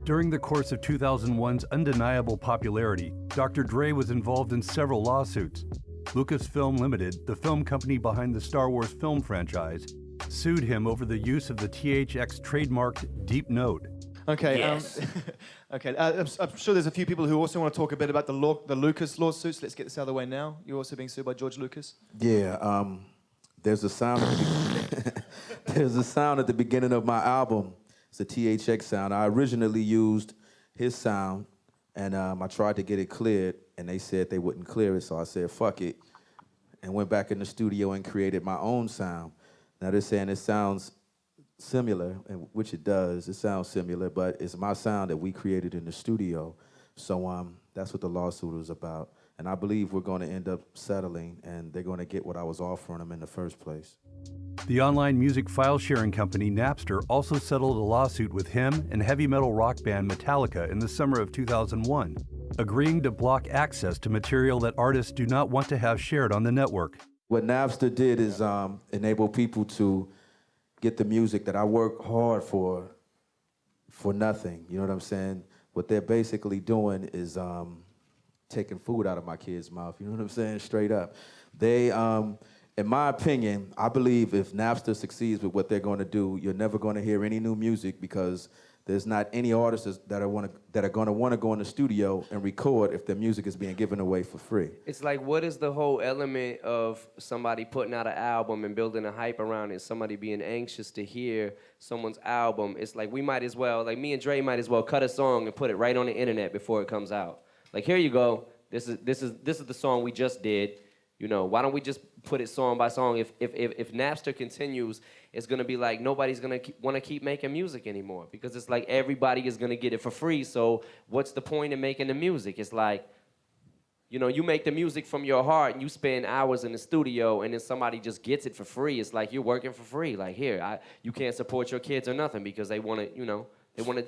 During the course of 2001's undeniable popularity, Dr. Dre was involved in several lawsuits. Lucasfilm Limited, the film company behind the Star Wars film franchise, sued him over the use of the THX trademarked Deep Note. Okay, Yes. okay. I'm sure there's a few people who also want to talk a bit about the Lucas lawsuits. Let's get this out of the way now. You're also being sued by George Lucas. Yeah, there's a sound. There's a sound at the beginning of my album. It's a THX sound. I originally used his sound, and I tried to get it cleared, and they said they wouldn't clear it, so I said fuck it, and went back in the studio and created my own sound. Now they're saying it sounds similar, and which it does. It sounds similar, but it's my sound that we created in the studio. So that's what the lawsuit was about. And I believe we're going to end up settling, and they're going to get what I was offering them in the first place. The online music file sharing company Napster also settled a lawsuit with him and heavy metal rock band Metallica in the summer of 2001, agreeing to block access to material that artists do not want to have shared on the network. What Napster did is enable people to get the music that I work hard for nothing. You know what I'm saying? What they're basically doing is taking food out of my kid's mouth. You know what I'm saying? Straight up. They, in my opinion, I believe if Napster succeeds with what they're going to do, you're never going to hear any new music because there's not any artists that are going to want to go in the studio and record if their music is being given away for free. It's like, what is the whole element of somebody putting out an album and building a hype around it, somebody being anxious to hear someone's album? It's like we might as well, like me and Dre might as well cut a song and put it right on the internet before it comes out. Like, here you go. This is the song we just did. You know, why don't we just put it song by song? If Napster continues, it's gonna be like nobody's gonna want to keep making music anymore because it's like everybody is gonna get it for free. So what's the point in making the music? It's like, you know, you make the music from your heart and you spend hours in the studio and then somebody just gets it for free. It's like you're working for free. Like, here, you can't support your kids or nothing because they want to, you know,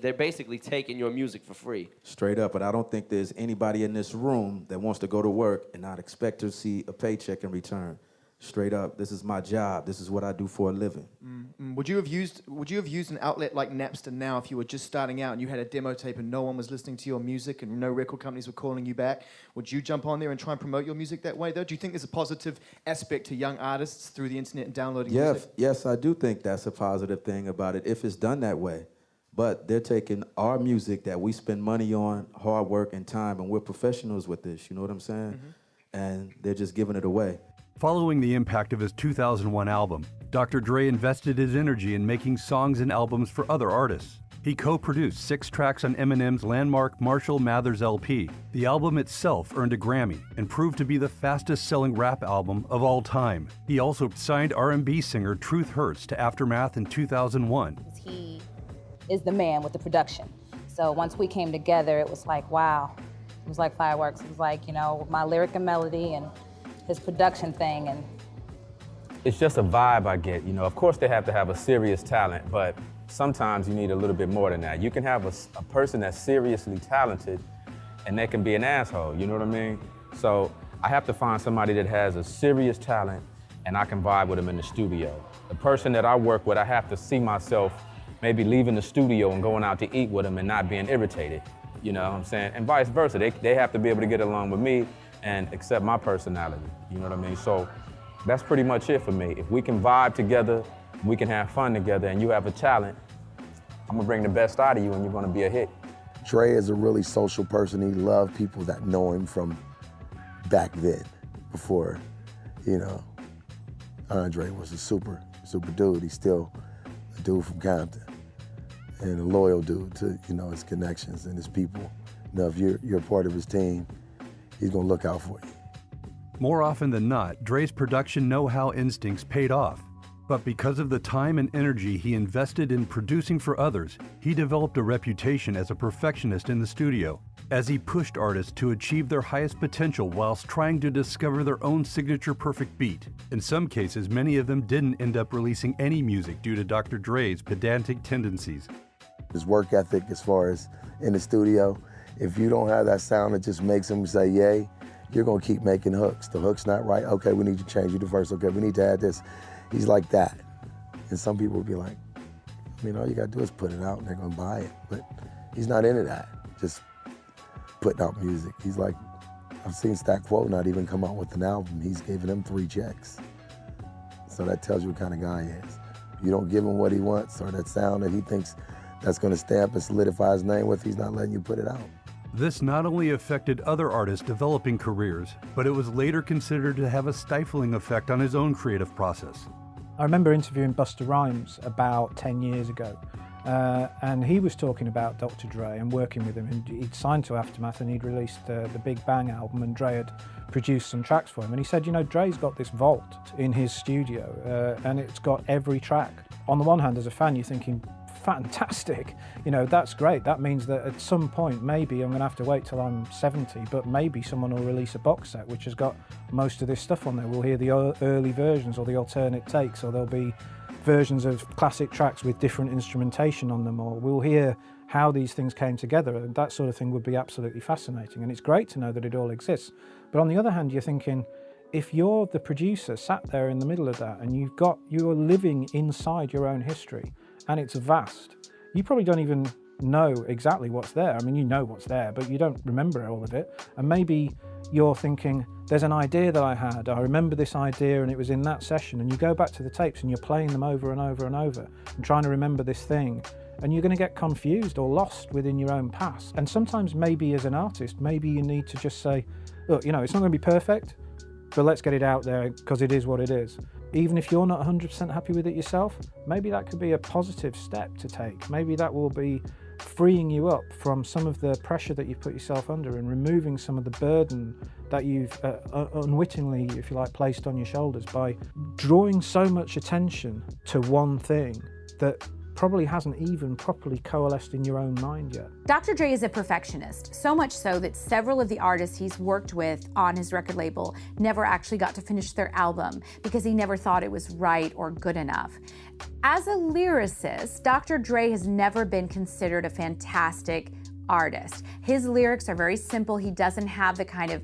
they're basically taking your music for free. Straight up, but I don't think there's anybody in this room that wants to go to work and not expect to see a paycheck in return. Straight up, this is my job. This is what I do for a living. Would you have used an outlet like Napster now if you were just starting out and you had a demo tape and no one was listening to your music and no record companies were calling you back? Would you jump on there and try and promote your music that way, though? Do you think there's a positive aspect to young artists through the internet and downloading music? Yes, I do think that's a positive thing about it if it's done that way. But they're taking our music that we spend money on, hard work and time, and we're professionals with this, you know what I'm saying? And they're just giving it away. Following the impact of his 2001 album, Dr. Dre invested his energy in making songs and albums for other artists. He co-produced 6 tracks on Eminem's landmark Marshall Mathers LP. The album itself earned a Grammy and proved to be the fastest-selling rap album of all time. He also signed R&B singer Truth Hurts to Aftermath in 2001. He is the man with the production. So once we came together, it was like, wow. It was like fireworks. It was like, you know, my lyric and melody and his production thing. And it's just a vibe I get, you know. Of course they have to have a serious talent, but sometimes you need a little bit more than that. You can have a person that's seriously talented and they can be an asshole, you know what I mean? So I have to find somebody that has a serious talent and I can vibe with them in the studio. The person that I work with, I have to see myself maybe leaving the studio and going out to eat with them and not being irritated, you know what I'm saying? And vice versa, they have to be able to get along with me and accept my personality, you know what I mean? So that's pretty much it for me. If we can vibe together, we can have fun together, and you have a talent, I'm gonna bring the best out of you and you're gonna be a hit. Dre is a really social person. He loved people that know him from back then, before, you know, Andre was a super dude. He's still a dude from Compton and a loyal dude to, you know, his connections and his people. You know, if you're a part of his team, he's gonna look out for you. More often than not, Dre's production know-how instincts paid off. But because of the time and energy he invested in producing for others, he developed a reputation as a perfectionist in the studio, as he pushed artists to achieve their highest potential whilst trying to discover their own signature perfect beat. In some cases, many of them didn't end up releasing any music due to Dr. Dre's pedantic tendencies. His work ethic as far as in the studio, if you don't have that sound that just makes him say yay, you're gonna keep making hooks. The hook's not right, okay, we need to change the verse, okay, we need to add this. He's like that. And some people will be like, I mean, all you gotta do is put it out and they're gonna buy it. But he's not into that, just putting out music. He's like, I've seen Stack Quo not even come out with an album. He's giving him 3 checks. So that tells you what kind of guy he is. If you don't give him what he wants or that sound that he thinks that's gonna stamp and solidify his name with, he's not letting you put it out. This not only affected other artists' developing careers, but it was later considered to have a stifling effect on his own creative process. I remember interviewing Busta Rhymes about 10 years ago, and he was talking about Dr. Dre and working with him. And he'd signed to Aftermath and he'd released the Big Bang album, and Dre had produced some tracks for him. And he said, you know, Dre's got this vault in his studio, and it's got every track. On the one hand, as a fan, you're thinking, fantastic, you know, that's great. That means that at some point, maybe I'm gonna have to wait till I'm 70, but maybe someone will release a box set which has got most of this stuff on there. We'll hear the early versions or the alternate takes, or there'll be versions of classic tracks with different instrumentation on them, or we'll hear how these things came together, and that sort of thing would be absolutely fascinating. And it's great to know that it all exists. But on the other hand, you're thinking, if you're the producer sat there in the middle of that and you're living inside your own history, and it's vast, you probably don't even know exactly what's there. I mean, you know what's there, but you don't remember all of it. And maybe you're thinking, there's an idea that I had, I remember this idea and it was in that session, and you go back to the tapes and you're playing them over and over and over and trying to remember this thing, and you're gonna get confused or lost within your own past. And sometimes maybe as an artist, maybe you need to just say, look, you know, it's not gonna be perfect, but let's get it out there because it is what it is. Even if you're not 100% happy with it yourself, maybe that could be a positive step to take. Maybe that will be freeing you up from some of the pressure that you put yourself under and removing some of the burden that you've unwittingly, if you like, placed on your shoulders by drawing so much attention to one thing that probably hasn't even properly coalesced in your own mind yet. Dr. Dre is a perfectionist, so much so that several of the artists he's worked with on his record label never actually got to finish their album because he never thought it was right or good enough. As a lyricist, Dr. Dre has never been considered a fantastic artist. His lyrics are very simple. He doesn't have the kind of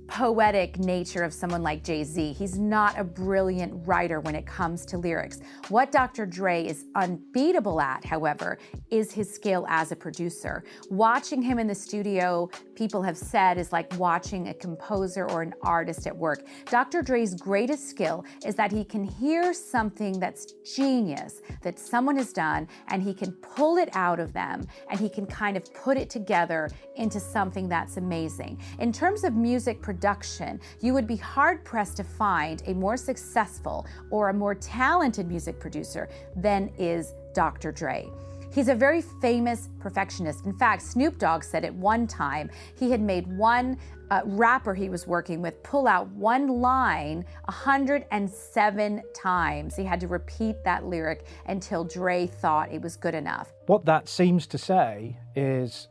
poetic nature of someone like Jay-Z. He's not a brilliant writer when it comes to lyrics. What Dr. Dre is unbeatable at, however, is his skill as a producer. Watching him in the studio, people have said, is like watching a composer or an artist at work. Dr. Dre's greatest skill is that he can hear something that's genius, that someone has done, and he can pull it out of them, and he can kind of put it together into something that's amazing. In terms of music production, you would be hard-pressed to find a more successful or a more talented music producer than is Dr. Dre. He's a very famous perfectionist. In fact, Snoop Dogg said at one time he had made one rapper he was working with pull out one line 107 times. He had to repeat that lyric until Dre thought it was good enough. What that seems to say is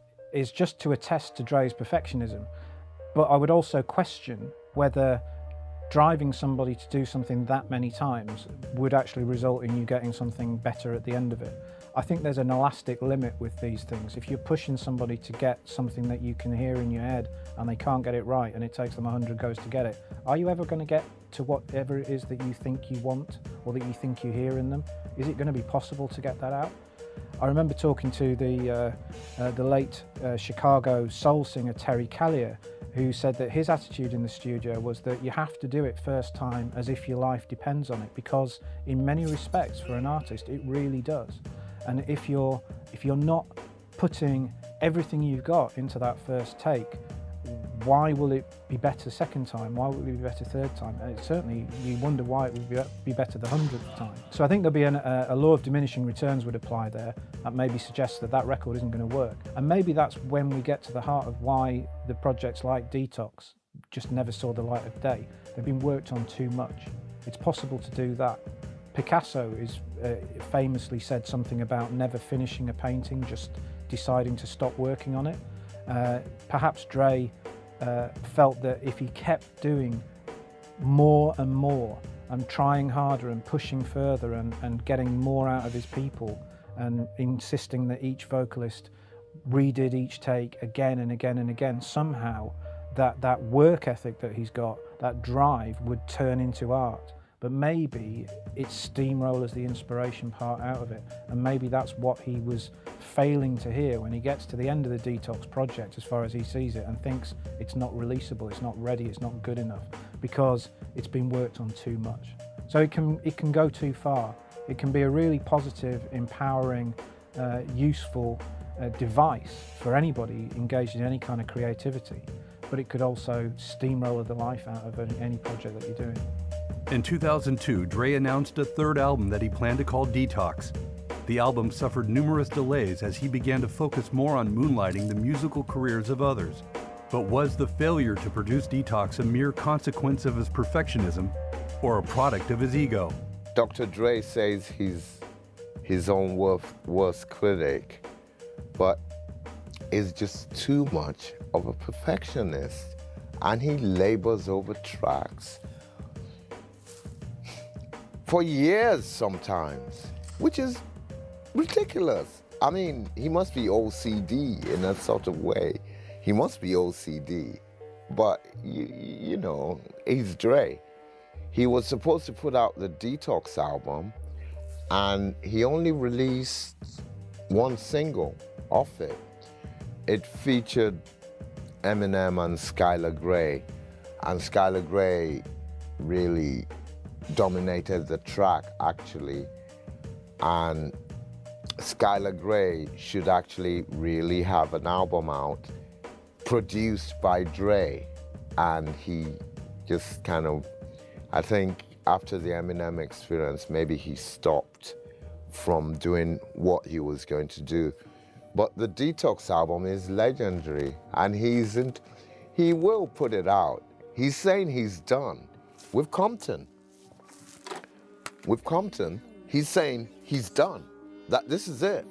just to attest to Dre's perfectionism. But I would also question whether driving somebody to do something that many times would actually result in you getting something better at the end of it. I think there's an elastic limit with these things. If you're pushing somebody to get something that you can hear in your head and they can't get it right and it takes them 100 goes to get it, are you ever going to get to whatever it is that you think you want or that you think you hear in them? Is it going to be possible to get that out? I remember talking to the late Chicago soul singer Terry Callier, who said that his attitude in the studio was that you have to do it first time as if your life depends on it, because in many respects for an artist it really does. And if you're not putting everything you've got into that first take, why will it be better second time? Why will it be better third time? And certainly you wonder why it would be better the 100th time. So I think there'll be a law of diminishing returns would apply there. That maybe suggests that that record isn't going to work. And maybe that's when we get to the heart of why the projects like Detox just never saw the light of day. They've been worked on too much. It's possible to do that. Picasso is famously said something about never finishing a painting, just deciding to stop working on it. Perhaps Dre felt that if he kept doing more and more and trying harder and pushing further and getting more out of his people and insisting that each vocalist redid each take again and again and again, somehow that work ethic that he's got, that drive, would turn into art. But maybe it steamrollers the inspiration part out of it. And maybe that's what he was failing to hear when he gets to the end of the Detox project, as far as he sees it, and thinks it's not releasable, it's not ready, it's not good enough, because it's been worked on too much. So it can go too far. It can be a really positive, empowering, useful device for anybody engaged in any kind of creativity. But it could also steamroller the life out of any project that you're doing. In 2002, Dre announced a third album that he planned to call Detox. The album suffered numerous delays as he began to focus more on moonlighting the musical careers of others. But was the failure to produce Detox a mere consequence of his perfectionism or a product of his ego? Dr. Dre says he's his own worst critic, but is just too much of a perfectionist, and he labors over tracks for years sometimes, which is ridiculous. I mean, he must be OCD in a sort of way. He must be OCD, but you know, he's Dre. He was supposed to put out the Detox album, and he only released one single off it. It featured Eminem and Skylar Grey, and Skylar Grey really dominated the track, actually. And Skylar Grey should actually really have an album out produced by Dre, and he just kind of, I think after the Eminem experience, maybe he stopped from doing what he was going to do. But the Detox album is legendary, and he will put it out. He's saying he's done with Compton. With Compton, he's saying he's done, that this is it.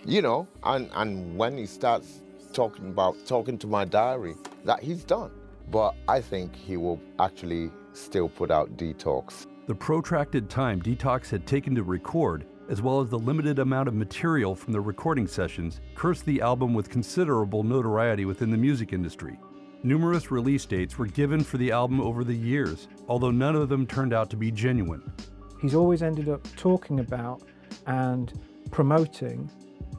You know, and when he starts talking to my diary, that he's done. But I think he will actually still put out Detox. The protracted time Detox had taken to record, as well as the limited amount of material from the recording sessions, cursed the album with considerable notoriety within the music industry. Numerous release dates were given for the album over the years, although none of them turned out to be genuine. He's always ended up talking about and promoting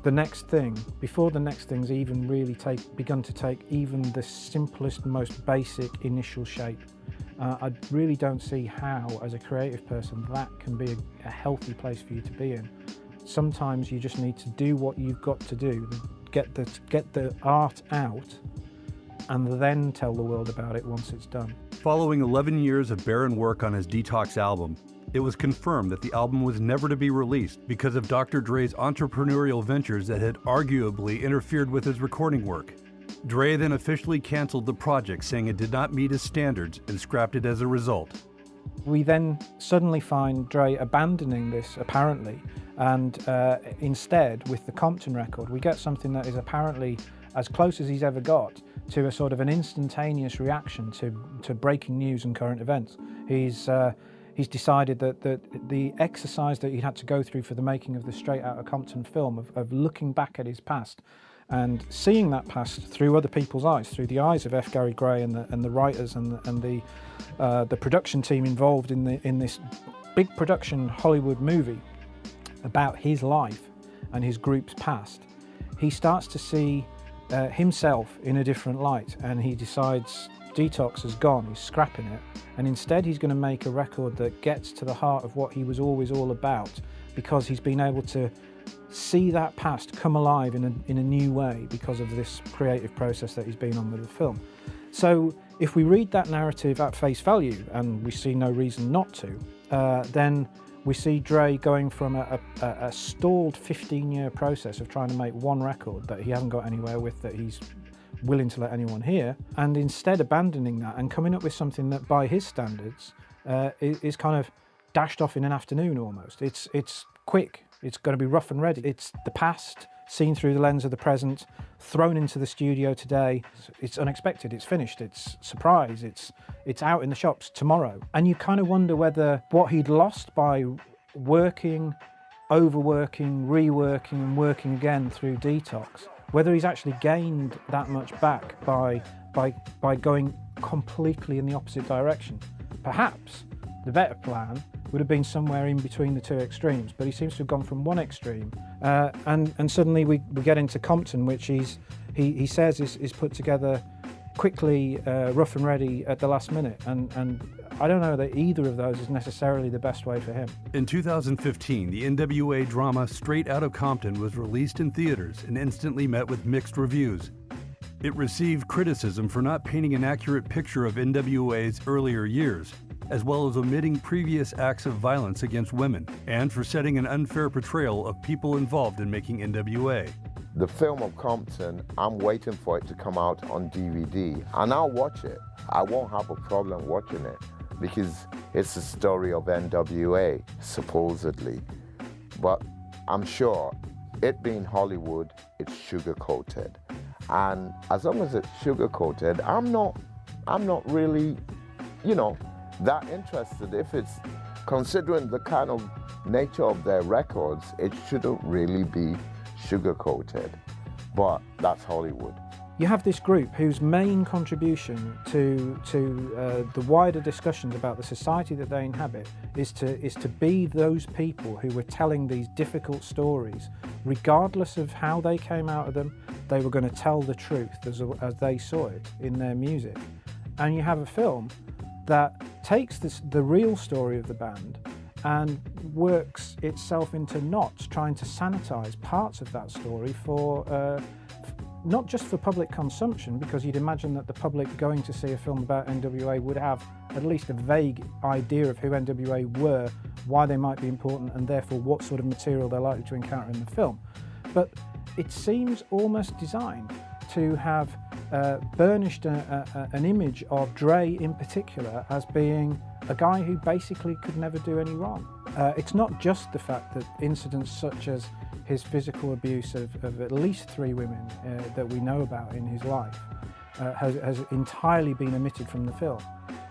the next thing before the next thing's even really begun to take even the simplest, most basic initial shape. I really don't see how, as a creative person, that can be a healthy place for you to be in. Sometimes you just need to do what you've got to do, get the art out, and then tell the world about it once it's done. Following 11 years of barren work on his Detox album, it was confirmed that the album was never to be released because of Dr. Dre's entrepreneurial ventures that had arguably interfered with his recording work. Dre then officially canceled the project, saying it did not meet his standards, and scrapped it as a result. We then suddenly find Dre abandoning this, apparently, and instead, with the Compton record, we get something that is apparently as close as he's ever got to a sort of an instantaneous reaction to breaking news and current events. He's decided that the exercise that he had to go through for the making of the Straight Outta Compton film, of looking back at his past and seeing that past through other people's eyes, through the eyes of F. Gary Gray and the writers and the production team involved in this big production Hollywood movie about his life and his group's past, he starts to see himself in a different light, and he decides Detox has gone, he's scrapping it, and instead he's going to make a record that gets to the heart of what he was always all about, because he's been able to see that past come alive in a new way because of this creative process that he's been on with the film. So if we read that narrative at face value, and we see no reason not to, then we see Dre going from a stalled 15-year process of trying to make one record that he hasn't got anywhere with, that he's willing to let anyone hear, and instead abandoning that and coming up with something that by his standards is kind of dashed off in an afternoon almost. It's quick, it's going to be rough and ready. It's the past seen through the lens of the present, thrown into the studio today. It's unexpected, it's finished, it's surprise, it's out in the shops tomorrow. And you kind of wonder whether what he'd lost by working, overworking, reworking and working again through Detox, whether he's actually gained that much back by going completely in the opposite direction. Perhaps the better plan would have been somewhere in between the two extremes, but he seems to have gone from one extreme, and suddenly we get into Compton, which he says is put together quickly, rough and ready at the last minute, and I don't know that either of those is necessarily the best way for him. In 2015, the N.W.A. drama Straight Outta Compton was released in theaters and instantly met with mixed reviews. It received criticism for not painting an accurate picture of N.W.A.'s earlier years, as well as omitting previous acts of violence against women, and for setting an unfair portrayal of people involved in making N.W.A. The film of Compton, I'm waiting for it to come out on DVD, and I'll watch it. I won't have a problem watching it, because it's the story of N.W.A., supposedly. But I'm sure, it being Hollywood, it's sugar-coated. And as long as it's sugar-coated, I'm not really, that interested. If it's, considering the kind of nature of their records, it shouldn't really be sugar-coated. But that's Hollywood. You have this group whose main contribution to the wider discussions about the society that they inhabit is to be those people who were telling these difficult stories. Regardless of how they came out of them, they were going to tell the truth as they saw it in their music. And you have a film that takes the real story of the band and works itself into knots, trying to sanitize parts of that story for not just for public consumption, because you'd imagine that the public going to see a film about N.W.A. would have at least a vague idea of who N.W.A. were, why they might be important, and therefore what sort of material they're likely to encounter in the film. But it seems almost designed to have burnished an image of Dre in particular as being a guy who basically could never do any wrong. It's not just the fact that incidents such as his physical abuse of at least 3 women that we know about in his life has entirely been omitted from the film.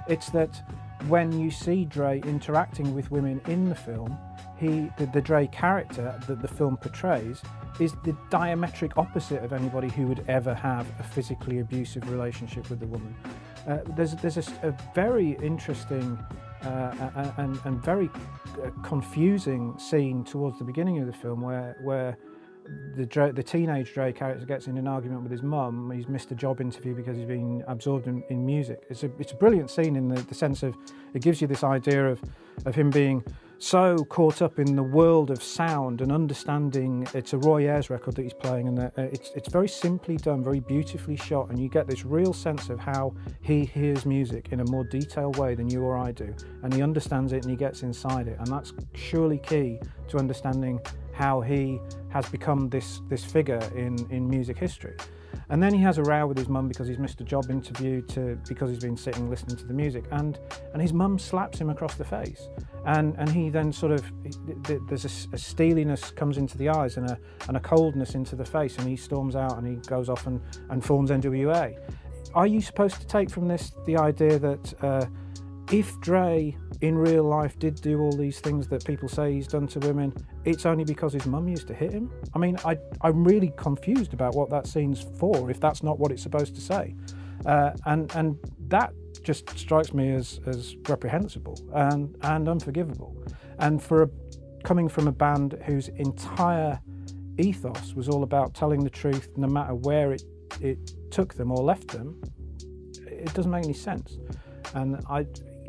It's that when you see Dre interacting with women in the film, the Dre character that the film portrays is the diametric opposite of anybody who would ever have a physically abusive relationship with a woman. There's a very interesting and very confusing scene towards the beginning of the film where the teenage Dre character gets in an argument with his mum. He's missed a job interview because he's been absorbed in music. It's a brilliant scene in the sense of it gives you this idea of him being so caught up in the world of sound and understanding. It's a Roy Ayers record that he's playing, and it's very simply done, very beautifully shot, and you get this real sense of how he hears music in a more detailed way than you or I do, and he understands it and he gets inside it, and that's surely key to understanding how he has become this figure in music history. And then he has a row with his mum because he's missed a job interview because he's been sitting listening to the music, and his mum slaps him across the face, and he then sort of, there's a steeliness comes into the eyes and a coldness into the face, and he storms out and he goes off and forms N.W.A. Are you supposed to take from this the idea that if Dre in real life did do all these things that people say he's done to women, it's only because his mum used to hit him? I mean, I'm really confused about what that scene's for, if that's not what it's supposed to say. And that just strikes me as reprehensible and unforgivable. And coming from a band whose entire ethos was all about telling the truth no matter where it took them or left them, it doesn't make any sense. And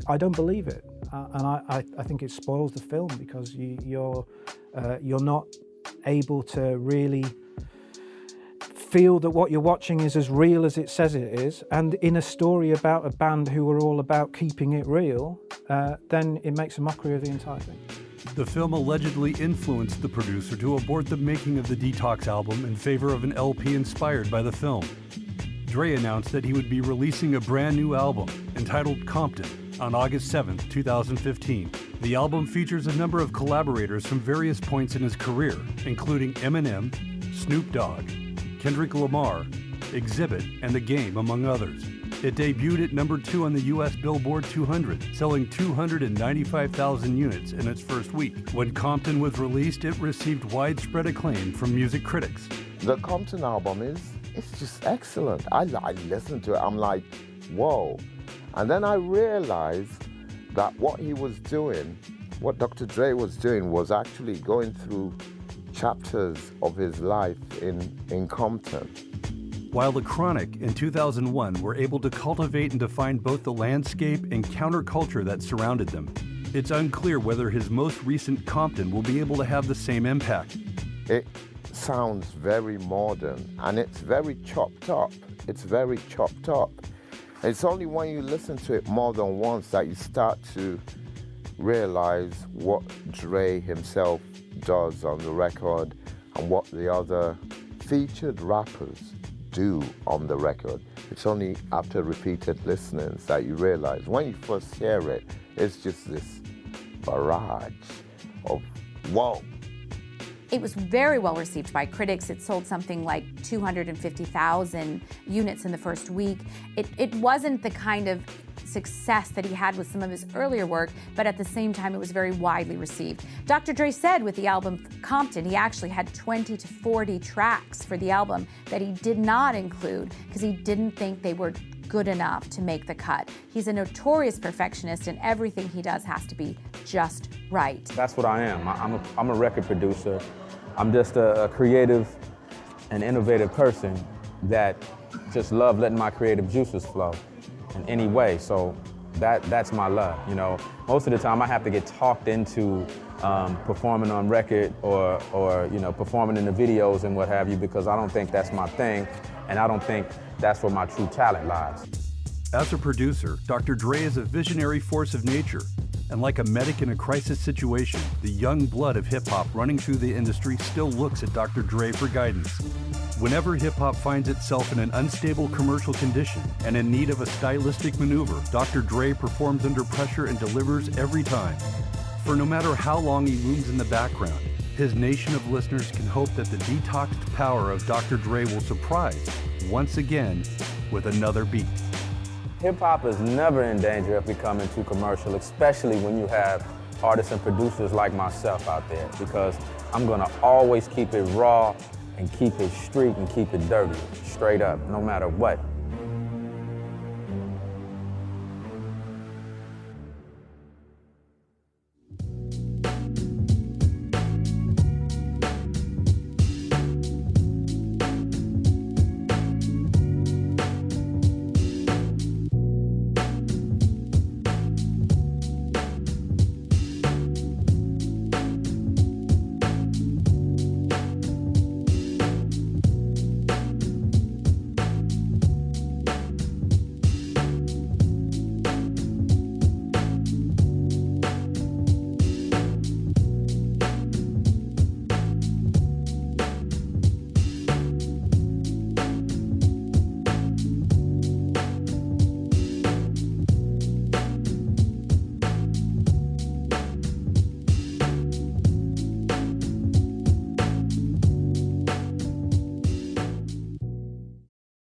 I don't believe it, and I think it spoils the film because you're not able to really feel that what you're watching is as real as it says it is. And in a story about a band who are all about keeping it real, then it makes a mockery of the entire thing. The film allegedly influenced the producer to abort the making of the Detox album in favor of an LP inspired by the film. Dre announced that he would be releasing a brand new album entitled Compton on August 7, 2015. The album features a number of collaborators from various points in his career, including Eminem, Snoop Dogg, Kendrick Lamar, Exhibit, and The Game, among others. It debuted at number 2 on the US Billboard 200, selling 295,000 units in its first week. When Compton was released, it received widespread acclaim from music critics. The Compton album it's just excellent. I listened to it, I'm like, whoa. And then I realized that what he was doing, what Dr. Dre was doing, was actually going through chapters of his life in Compton. While The Chronic in 2001 were able to cultivate and define both the landscape and counterculture that surrounded them, it's unclear whether his most recent Compton will be able to have the same impact. It sounds very modern and it's very chopped up. It's very chopped up. It's only when you listen to it more than once that you start to realize what Dre himself does on the record and what the other featured rappers do on the record. It's only after repeated listenings that you realize. When you first hear it, it's just this barrage of whoa. It was very well received by critics. It sold something like 250,000 units in the first week. It wasn't the kind of success that he had with some of his earlier work, but at the same time, it was very widely received. Dr. Dre said with the album Compton, he actually had 20 to 40 tracks for the album that he did not include because he didn't think they were good enough to make the cut. He's a notorious perfectionist and everything he does has to be just right. That's what I am. I'm a record producer. I'm just a creative and innovative person that just love letting my creative juices flow in any way. So that's my love. You know, most of the time I have to get talked into performing on record or you know, performing in the videos and what have you, because I don't think that's my thing, and I don't think that's where my true talent lies. As a producer, Dr. Dre is a visionary force of nature. And like a medic in a crisis situation, the young blood of hip-hop running through the industry still looks at Dr. Dre for guidance. Whenever hip-hop finds itself in an unstable commercial condition and in need of a stylistic maneuver, Dr. Dre performs under pressure and delivers every time. For no matter how long he looms in the background, his nation of listeners can hope that the detoxed power of Dr. Dre will surprise, once again, with another beat. Hip-hop is never in danger of becoming too commercial, especially when you have artists and producers like myself out there, because I'm gonna always keep it raw and keep it street and keep it dirty, straight up, no matter what.